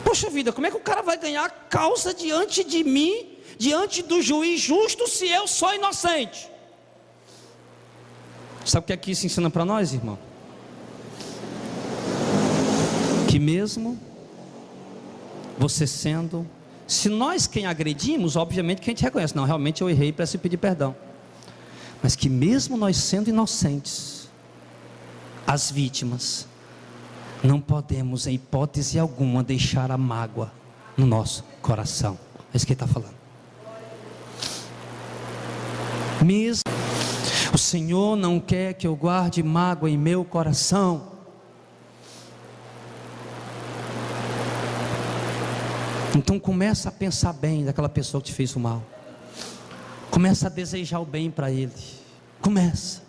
Poxa vida, como é que o cara vai ganhar a causa diante de mim, diante do juiz justo, se eu sou inocente? Sabe o que aqui se ensina para nós, irmão? Que mesmo você sendo, se nós quem agredimos, obviamente que a gente reconhece, não, realmente eu errei, preciso pedir perdão. Mas que mesmo nós sendo inocentes, as vítimas, não podemos em hipótese alguma deixar a mágoa no nosso coração. É isso que ele está falando. Mesmo o Senhor não quer que eu guarde mágoa em meu coração. Então começa a pensar bem daquela pessoa que te fez o mal. Começa a desejar o bem para ele. Começa.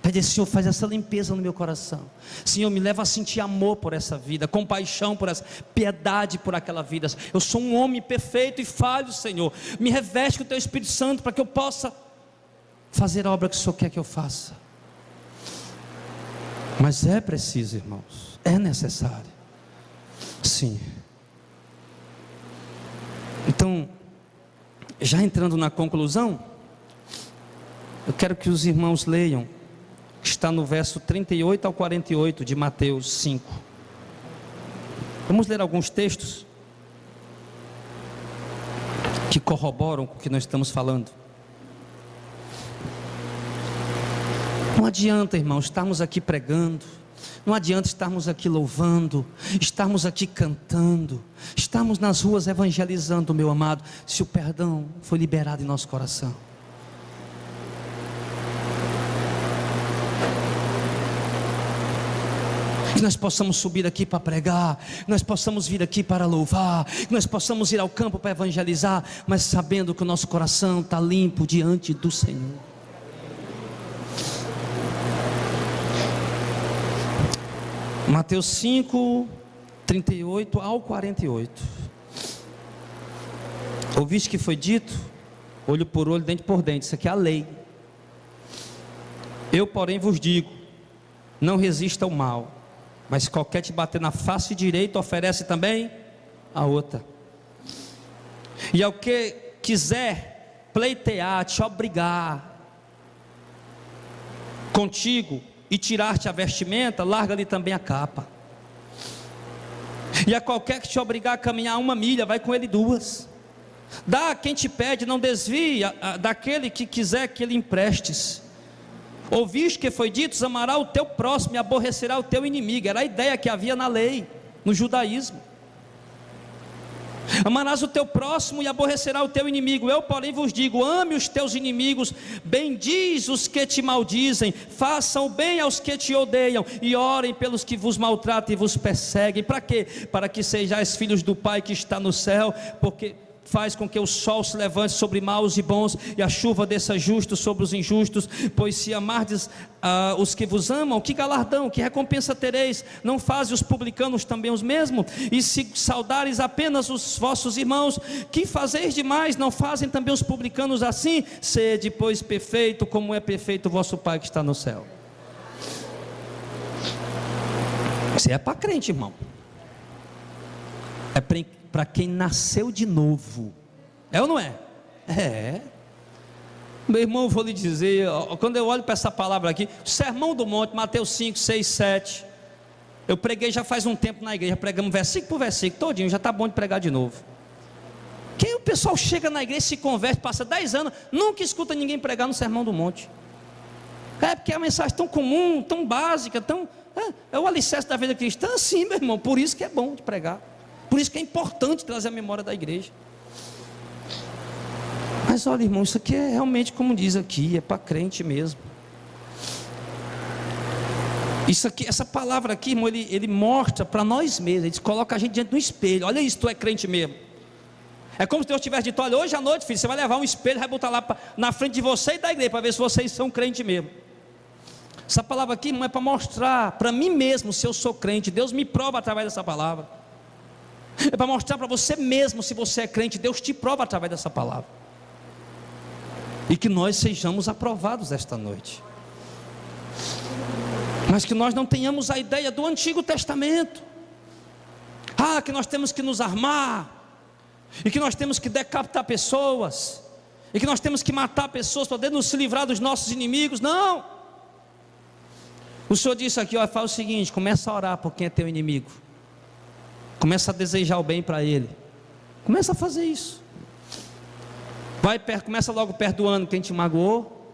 Pede, Senhor, faz essa limpeza no meu coração. Senhor, me leva a sentir amor por essa vida, compaixão por essa, piedade por aquela vida. Eu sou um homem perfeito e falho, Senhor. Me reveste com o teu Espírito Santo para que eu possa fazer a obra que o Senhor quer que eu faça. Mas é preciso, irmãos, é necessário. Sim. Então, já entrando na conclusão, eu quero que os irmãos leiam, que está no verso 38 ao 48 de Mateus 5. Vamos ler alguns textos que corroboram com o que nós estamos falando. Não adianta, irmãos, estarmos aqui pregando, não adianta estarmos aqui louvando, estarmos aqui cantando, estarmos nas ruas evangelizando, meu amado, se o perdão foi liberado em nosso coração. Que nós possamos subir aqui para pregar, que nós possamos vir aqui para louvar, que nós possamos ir ao campo para evangelizar, mas sabendo que o nosso coração está limpo diante do Senhor. Mateus 5, 38 ao 48. Ouviste que foi dito? Olho por olho, dente por dente. Isso aqui é a lei. Eu, porém, vos digo: não resista ao mal, mas qualquer te bater na face direita, oferece também a outra. E ao que quiser pleitear, te obrigar contigo e tirar-te a vestimenta, larga-lhe também a capa. E a qualquer que te obrigar a caminhar 1 milha, vai com ele 2. Dá a quem te pede, não desvie daquele que quiser que ele emprestes. Ouviste que foi dito: amará o teu próximo e aborrecerá o teu inimigo. Era a ideia que havia na lei, no judaísmo. Amarás o teu próximo e aborrecerá o teu inimigo. Eu, porém, vos digo: ame os teus inimigos, bendize os que te maldizem, façam bem aos que te odeiam, e orem pelos que vos maltratam e vos perseguem. Para quê? Para que sejais filhos do Pai que está no céu, porque faz com que o sol se levante sobre maus e bons, e a chuva desça justo sobre os injustos. Pois se amardes os que vos amam, que galardão, que recompensa tereis? Não fazem os publicanos também os mesmos? E se saudares apenas os vossos irmãos, que fazeis demais? Não fazem também os publicanos assim? Sede, pois, perfeito, como é perfeito o vosso Pai que está no céu. Isso é para crente, irmão. É para quem nasceu de novo. É ou não é? É. Meu irmão, vou lhe dizer, quando eu olho para essa palavra aqui, Sermão do Monte, Mateus 5, 6, 7. Eu preguei já faz um tempo na igreja, pregamos versículo por versículo, todinho, já está bom de pregar de novo. Que o pessoal chega na igreja, se converte, passa 10 anos, nunca escuta ninguém pregar no Sermão do Monte. É porque é uma mensagem tão comum, tão básica, é o alicerce da vida cristã, sim, meu irmão, por isso que é bom de pregar. Por isso que é importante trazer a memória da igreja. Mas olha, irmão, isso aqui é realmente como diz aqui, é para crente mesmo. Isso aqui, essa palavra aqui, irmão, ele mostra para nós mesmos, ele coloca a gente diante do espelho. Olha isso, tu é crente mesmo. É como se Deus tivesse dito: olha, hoje à noite, filho, você vai levar um espelho, vai botar lá na frente de você e da igreja, para ver se vocês são crente mesmo. Essa palavra aqui, irmão, é para mostrar para mim mesmo se eu sou crente. Deus me prova através dessa palavra. É para mostrar para você mesmo se você é crente. Deus te prova através dessa palavra. E que nós sejamos aprovados esta noite. Mas que nós não tenhamos a ideia do Antigo Testamento. Que nós temos que nos armar, e que nós temos que decapitar pessoas, e que nós temos que matar pessoas para poder nos livrar dos nossos inimigos. Não. O Senhor disse aqui: faz o seguinte, começa a orar por quem é teu inimigo. Começa a desejar o bem para ele. Começa a fazer isso. Começa logo perdoando quem te magoou.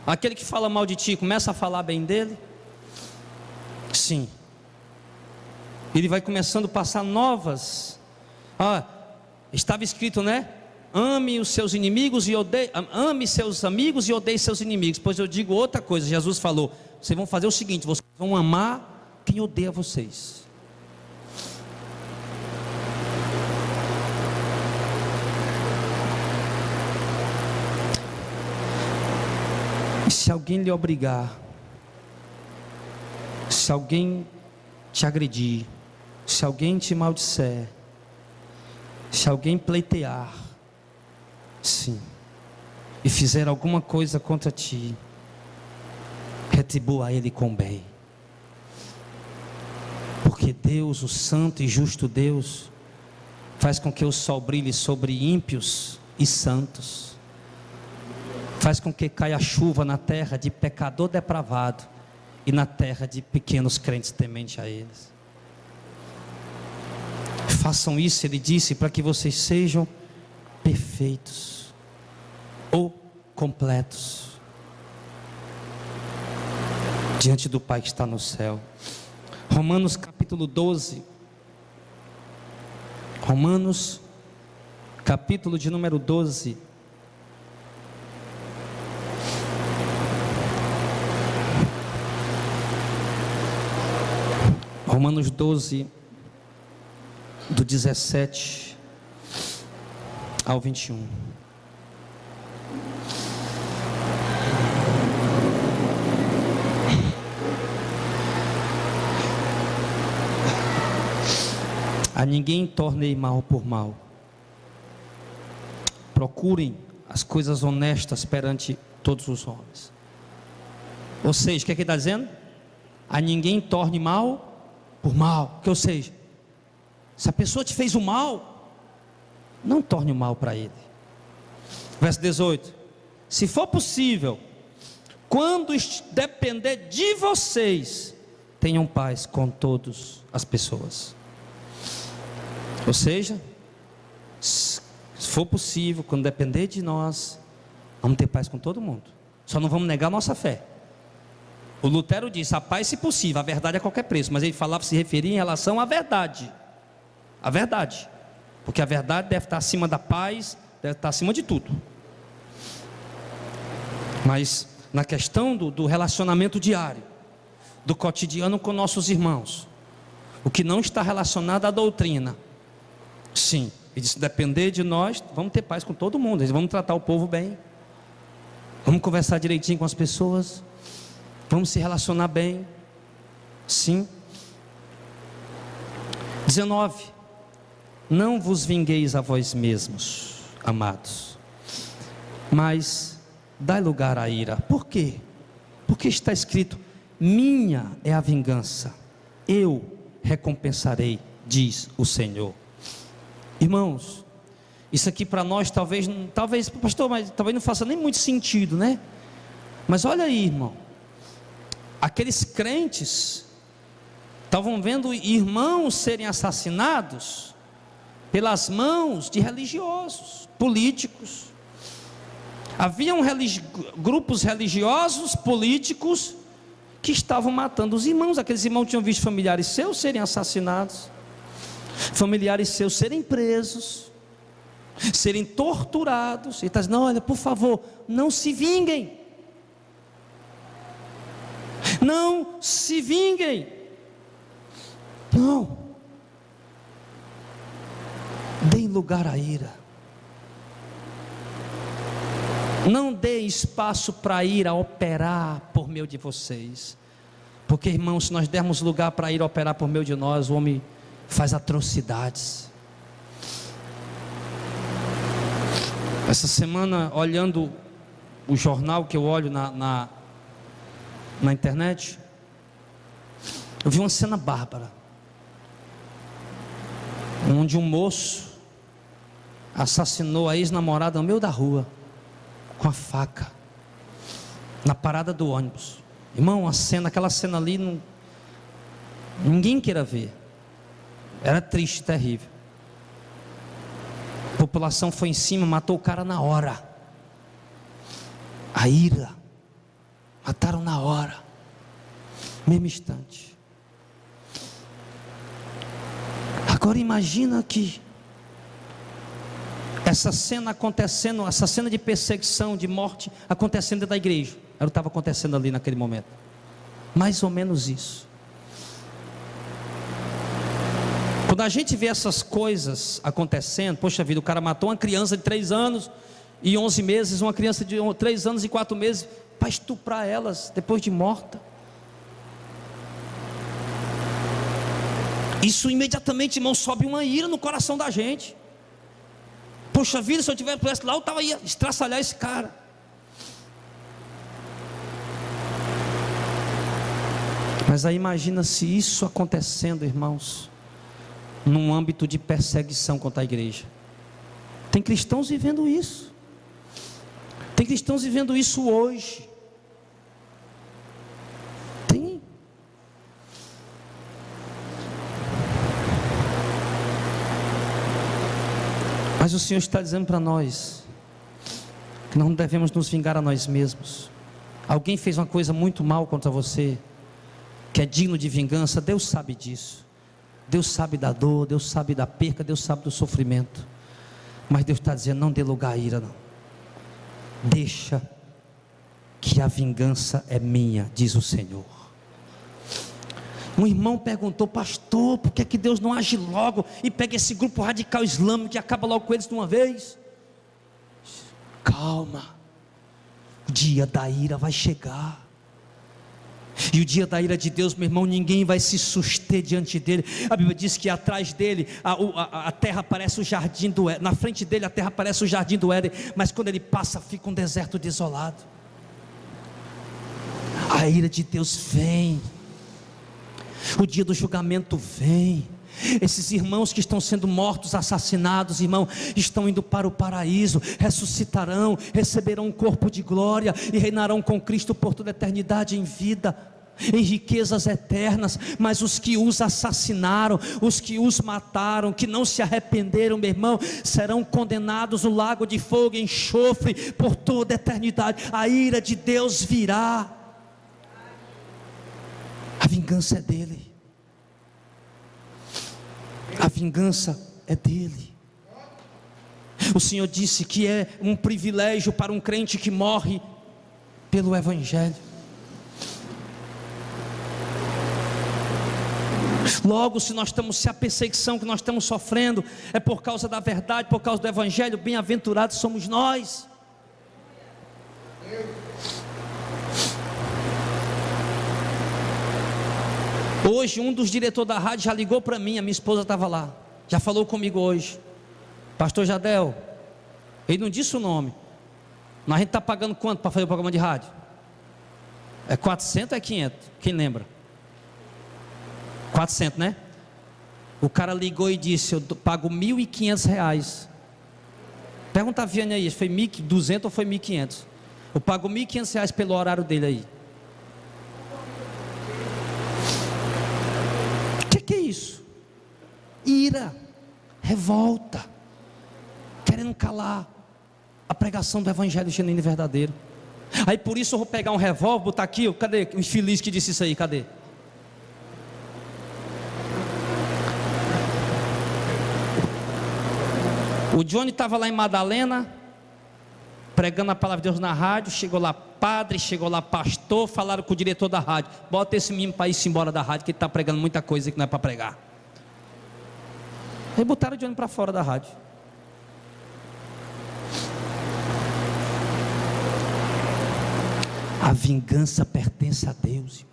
Aquele que fala mal de ti, começa a falar bem dele. Sim. Ele vai começando a passar novas. Estava escrito, né? Ame os seus inimigos e ame seus amigos e odeie seus inimigos. Pois eu digo outra coisa. Jesus falou: vocês vão fazer o seguinte, vocês vão amar quem odeia vocês. Se alguém lhe obrigar, se alguém te agredir, se alguém te maldisser, se alguém pleitear, sim, e fizer alguma coisa contra ti, retribua a ele com bem. Porque Deus, o santo e justo Deus, faz com que o sol brilhe sobre ímpios e santos. Faz com que caia chuva na terra de pecador depravado e na terra de pequenos crentes tementes a eles. Façam isso, ele disse, para que vocês sejam perfeitos ou completos diante do Pai que está no céu. Romanos capítulo 12. Romanos capítulo de número 12. Romanos 12, do 17 ao 21. A ninguém tornei mal por mal. Procurem as coisas honestas perante todos os homens. Ou seja, o que é que ele está dizendo? A ninguém torne mal por mal. Ou seja, se a pessoa te fez o mal, não torne o mal para ele. Verso 18: se for possível, quando depender de vocês, tenham paz com todas as pessoas. Ou seja, se for possível, quando depender de nós, vamos ter paz com todo mundo. Só não vamos negar a nossa fé. O Lutero disse: a paz se possível, a verdade a qualquer preço. Mas ele falava, se referia em relação à verdade. A verdade. Porque a verdade deve estar acima da paz, deve estar acima de tudo. Mas na questão do relacionamento diário, do cotidiano com nossos irmãos, o que não está relacionado à doutrina, sim, ele disse: depender de nós, vamos ter paz com todo mundo, vamos tratar o povo bem, vamos conversar direitinho com as pessoas, vamos se relacionar bem, sim. 19: não vos vingueis a vós mesmos, amados, mas dai lugar à ira. Por quê? Porque está escrito: minha é a vingança, eu recompensarei, diz o Senhor. Irmãos, isso aqui para nós talvez, pastor, mas talvez não faça nem muito sentido, né? Mas olha aí, irmão, aqueles crentes estavam vendo irmãos serem assassinados pelas mãos de religiosos, políticos. Haviam grupos religiosos, políticos, que estavam matando os irmãos. Aqueles irmãos tinham visto familiares seus serem assassinados, familiares seus serem presos, serem torturados. E está dizendo: olha, por favor, não se vinguem, não se vinguem, não, deem lugar à ira, não dê espaço para a ira operar por meio de vocês, porque, irmãos, se nós dermos lugar para a ira operar por meio de nós, o homem faz atrocidades. Essa semana, olhando o jornal que eu olho na internet, eu vi uma cena bárbara, onde um moço assassinou a ex-namorada no meio da rua, com a faca, na parada do ônibus. Irmão, aquela cena ali, ninguém queira ver. Era triste, terrível. A população foi em cima, matou o cara na hora. A ira, mataram na hora, mesmo instante. Agora imagina que essa cena acontecendo, essa cena de perseguição, de morte, acontecendo dentro da igreja. Era o que estava acontecendo ali naquele momento. Mais ou menos isso. Quando a gente vê essas coisas acontecendo, poxa vida, o cara matou uma criança de 3 anos e 11 meses, uma criança de 3 anos e 4 meses, para estuprar elas depois de morta. Isso imediatamente, irmão, sobe uma ira no coração da gente. Poxa vida, se eu tivesse lá, eu ia estraçalhar esse cara. Mas aí imagina se isso acontecendo, irmãos, num âmbito de perseguição contra a igreja. Tem cristãos vivendo isso. Tem cristãos vivendo isso hoje. Tem. Mas o Senhor está dizendo para nós que não devemos nos vingar a nós mesmos. Alguém fez uma coisa muito mal contra você, que é digno de vingança. Deus sabe disso. Deus sabe da dor, Deus sabe da perca, Deus sabe do sofrimento. Mas Deus está dizendo: não dê lugar à ira, não. Deixa que a vingança é minha, diz o Senhor. Um irmão perguntou: pastor, por que Deus não age logo e pega esse grupo radical islâmico e acaba logo com eles de uma vez? Calma, o dia da ira vai chegar. E o dia da ira de Deus, meu irmão, ninguém vai se suster diante dele. A Bíblia diz que atrás dele a terra parece o jardim do Éden. Na frente dele a terra parece o jardim do Éden, mas quando ele passa fica um deserto desolado. A ira de Deus vem, o dia do julgamento vem. Esses irmãos que estão sendo mortos, assassinados, irmão, estão indo para o paraíso, ressuscitarão, receberão um corpo de glória e reinarão com Cristo por toda a eternidade em vida, em riquezas eternas. Mas os que os assassinaram, os que os mataram, que não se arrependeram, meu irmão, serão condenados no lago de fogo e enxofre por toda a eternidade. A ira de Deus virá. A vingança é dele. A vingança é dele. O Senhor disse que é um privilégio para um crente que morre pelo Evangelho. Logo, se a perseguição que nós estamos sofrendo é por causa da verdade, por causa do Evangelho, bem-aventurados somos nós. Hoje um dos diretores da rádio já ligou para mim, a minha esposa estava lá, já falou comigo hoje: pastor Jadel, ele não disse o nome, mas a gente está pagando quanto para fazer o programa de rádio? É 400 ou é 500? Quem lembra? 400, né? O cara ligou e disse: eu pago R$1.500. Pergunta a Viane aí, foi 1.200 ou foi 1.500? Eu pago R$1.500 pelo horário dele aí. O que é isso? Ira, revolta, querendo calar a pregação do Evangelho genuíno e verdadeiro. Aí por isso eu vou pegar um revólver, botar aqui. Cadê o infeliz que disse isso aí? Cadê? O Johnny estava lá em Madalena, pregando a palavra de Deus na rádio. Chegou lá padre, chegou lá pastor, falaram com o diretor da rádio: bota esse menino para ir embora da rádio, que ele está pregando muita coisa que não é para pregar. Aí botaram o Johnny para fora da rádio. A vingança pertence a Deus.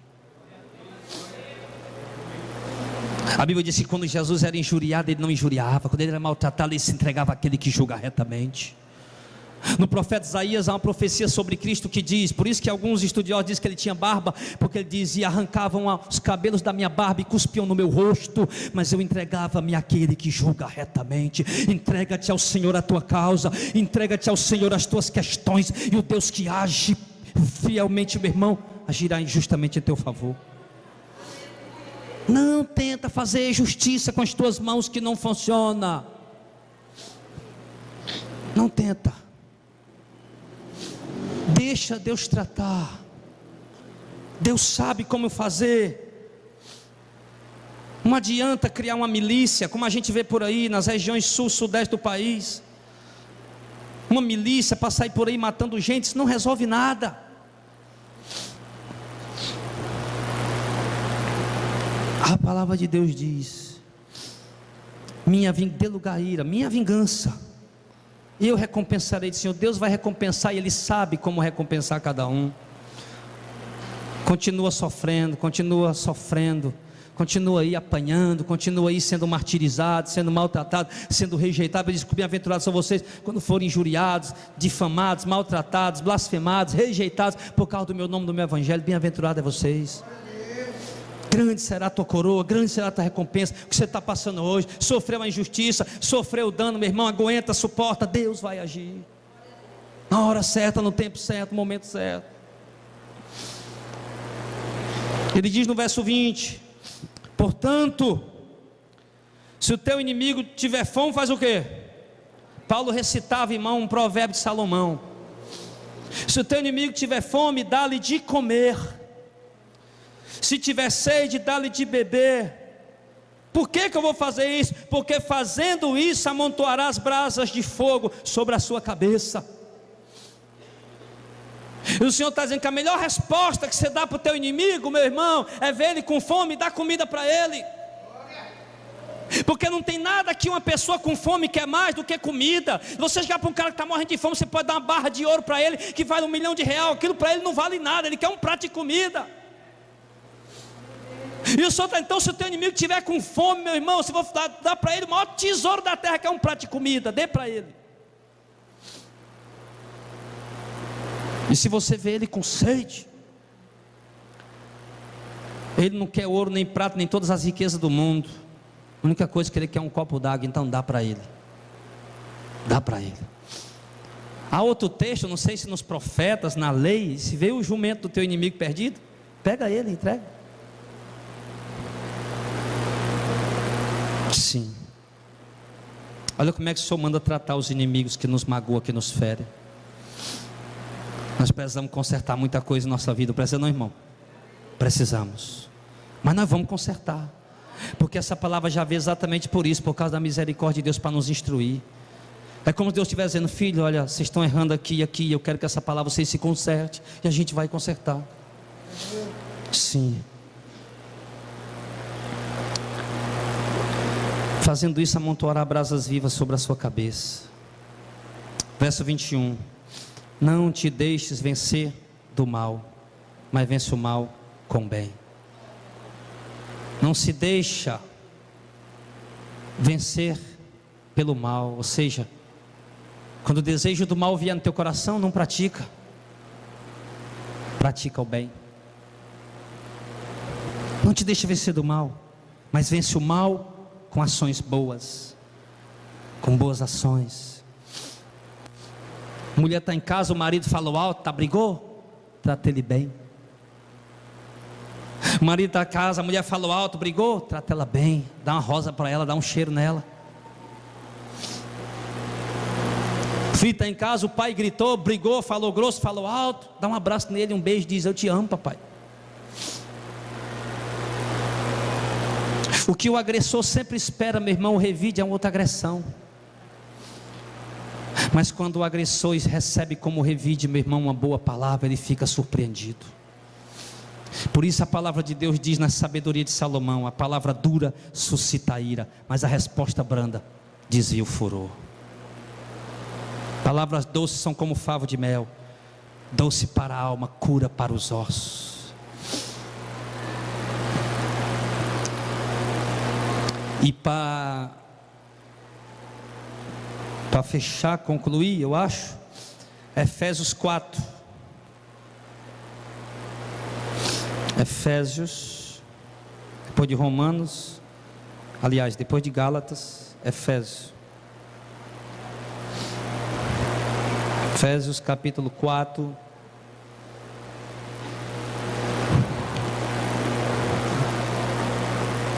A Bíblia diz que quando Jesus era injuriado, ele não injuriava. Quando ele era maltratado, ele se entregava àquele que julga retamente. No profeta Isaías há uma profecia sobre Cristo que diz, por isso que alguns estudiosos dizem que ele tinha barba, porque ele dizia: arrancavam os cabelos da minha barba e cuspiam no meu rosto, mas eu entregava-me àquele que julga retamente. Entrega-te ao Senhor a tua causa, entrega-te ao Senhor as tuas questões, e o Deus que age fielmente, meu irmão, agirá injustamente em teu favor. Não tenta fazer justiça com as tuas mãos, que não funciona. Não tenta. Deixa Deus tratar. Deus sabe como fazer. Não adianta criar uma milícia, como a gente vê por aí nas regiões sul, sudeste do país. Uma milícia para sair por aí matando gente, isso não resolve nada. A palavra de Deus diz: dê lugar à ira, minha vingança, eu recompensarei. Senhor, Deus vai recompensar, e Ele sabe como recompensar cada um. Continua sofrendo, continua aí apanhando, continua aí sendo martirizado, sendo maltratado, sendo rejeitado. Ele diz que bem-aventurados são vocês quando forem injuriados, difamados, maltratados, blasfemados, rejeitados por causa do meu nome, do meu Evangelho. Bem-aventurado é vocês. Grande será a tua coroa, grande será a tua recompensa. O que você está passando hoje, sofreu uma injustiça, sofreu dano, meu irmão, aguenta, suporta, Deus vai agir na hora certa, no tempo certo, no momento certo. Ele diz no verso 20: portanto, se o teu inimigo tiver fome, faz o quê? Paulo recitava, irmão, um provérbio de Salomão: se o teu inimigo tiver fome, dá-lhe de comer. Se tiver sede, dá-lhe de beber. Por que eu vou fazer isso? Porque fazendo isso, amontoarás brasas de fogo sobre a sua cabeça. E o Senhor está dizendo que a melhor resposta que você dá para o teu inimigo, meu irmão, é ver ele com fome e dar comida para ele. Porque não tem nada que uma pessoa com fome quer mais do que comida. Se você chegar para um cara que está morrendo de fome, você pode dar uma barra de ouro para ele, que vale R$1 milhão, aquilo para ele não vale nada, ele quer um prato de comida. E o Senhor está, então, se o teu inimigo estiver com fome, meu irmão, se você dar para ele o maior tesouro da terra, que é um prato de comida, dê para ele. E se você vê ele com sede, ele não quer ouro, nem prata, nem todas as riquezas do mundo. A única coisa que ele quer é um copo d'água, então dá para ele. Dá para ele. Há outro texto, não sei se nos profetas, na lei, se vê o jumento do teu inimigo perdido, pega ele, entrega. Sim. Olha como é que o Senhor manda tratar os inimigos que nos magoam, que nos ferem. Nós precisamos consertar muita coisa em nossa vida. Precisa não, irmão? Precisamos. Mas nós vamos consertar. Porque essa palavra já veio exatamente por isso, por causa da misericórdia de Deus, para nos instruir. É como se Deus estivesse dizendo: filho, olha, vocês estão errando aqui e aqui, eu quero que essa palavra vocês se conserte, e a gente vai consertar. Sim. Fazendo isso, amontoará brasas vivas sobre a sua cabeça. Verso 21. Não te deixes vencer do mal, mas vence o mal com bem. Não se deixa vencer pelo mal. Ou seja, quando o desejo do mal vier no teu coração, não pratica. Pratica o bem. Não te deixa vencer do mal, mas vence o mal com ações boas, com boas ações. A mulher está em casa, o marido falou alto, brigou, trata ele bem. O marido está em casa, a mulher falou alto, brigou, trata ela bem, dá uma rosa para ela, dá um cheiro nela. O filho está em casa, o pai gritou, brigou, falou grosso, falou alto, dá um abraço nele, um beijo, diz: eu te amo, papai. O que o agressor sempre espera, meu irmão, o revide é uma outra agressão. Mas quando o agressor recebe como revide, meu irmão, uma boa palavra, ele fica surpreendido. Por isso a palavra de Deus diz na sabedoria de Salomão: a palavra dura suscita a ira, mas a resposta branda desvia o furor. Palavras doces são como favo de mel, doce para a alma, cura para os ossos. E para fechar, concluir, eu acho, Efésios 4. Efésios, depois de Romanos, aliás, depois de Gálatas, Efésios. Efésios capítulo 4.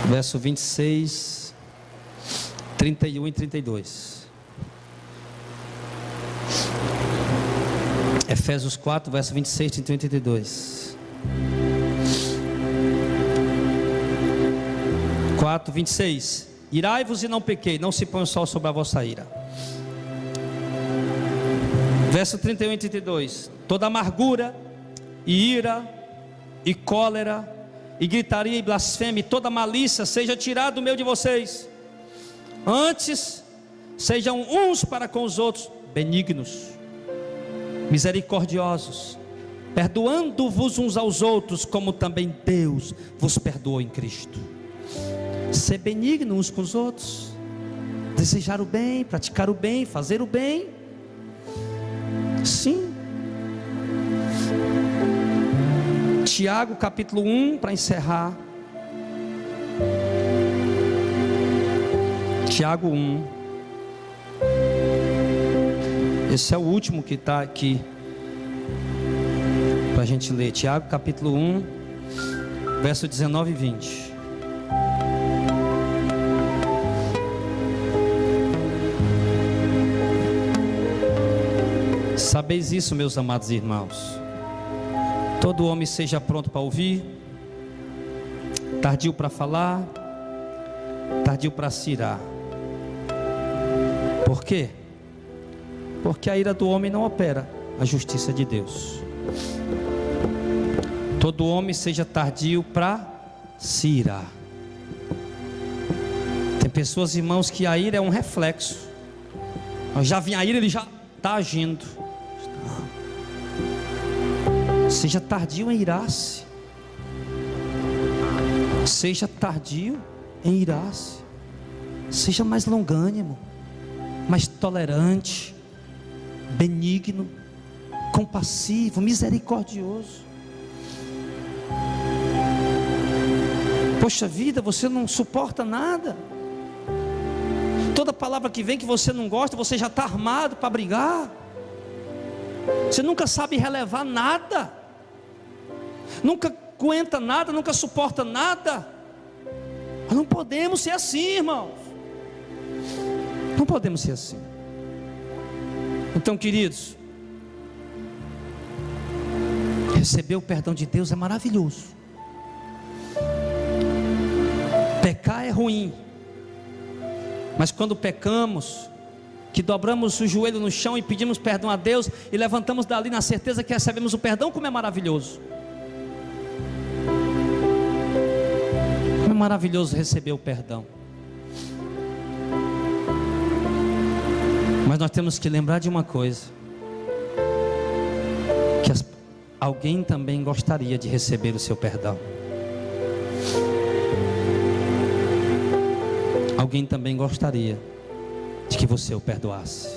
Verso 26, 31 e 32. Efésios 4, verso 26, 31 e 32. 4, 26. Irai-vos e não pequei, não se põe o sol sobre a vossa ira. Verso 31 e 32. Toda amargura e ira e cólera e gritaria e blasfêmia, e toda malícia seja tirada do meio de vocês. Antes, sejam uns para com os outros benignos, misericordiosos, perdoando-vos uns aos outros, como também Deus vos perdoou em Cristo. Ser benigno uns com os outros, desejar o bem, praticar o bem, fazer o bem. Sim. Tiago capítulo 1, para encerrar. Tiago 1. Esse é o último que está aqui para a gente ler. Tiago capítulo 1, verso 19 e 20. Sabeis isso, meus amados irmãos: todo homem seja pronto para ouvir, tardio para falar, tardio para se irar. Por quê? Porque a ira do homem não opera a justiça de Deus. Todo homem seja tardio para se irar. Tem pessoas, irmãos, que a ira é um reflexo. Já vem a ira, ele já está agindo. Seja tardio em irar-se. Seja tardio em irar-se. Seja mais longânimo, mais tolerante, benigno, compassivo, misericordioso. Poxa vida, você não suporta nada. Toda palavra que vem que você não gosta, você já está armado para brigar. Você nunca sabe relevar nada, nunca aguenta nada, nunca suporta nada. Nós não podemos ser assim, irmãos. Não podemos ser assim. Então, queridos, receber o perdão de Deus é maravilhoso. Pecar é ruim, mas quando pecamos, que dobramos o joelho no chão e pedimos perdão a Deus e levantamos dali na certeza que recebemos o perdão, como é maravilhoso. Como é maravilhoso receber o perdão. Mas nós temos que lembrar de uma coisa, que alguém também gostaria de receber o seu perdão. Alguém também gostaria de que você o perdoasse,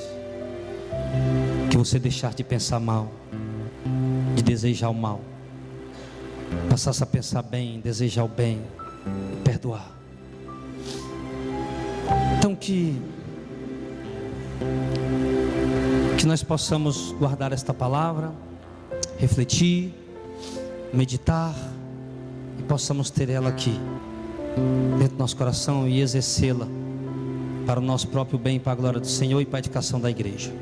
que você deixasse de pensar mal, de desejar o mal, passasse a pensar bem, desejar o bem, perdoar. Então que nós possamos guardar esta palavra, refletir, meditar e possamos ter ela aqui dentro do nosso coração e exercê-la para o nosso próprio bem, para a glória do Senhor e para a edificação da igreja.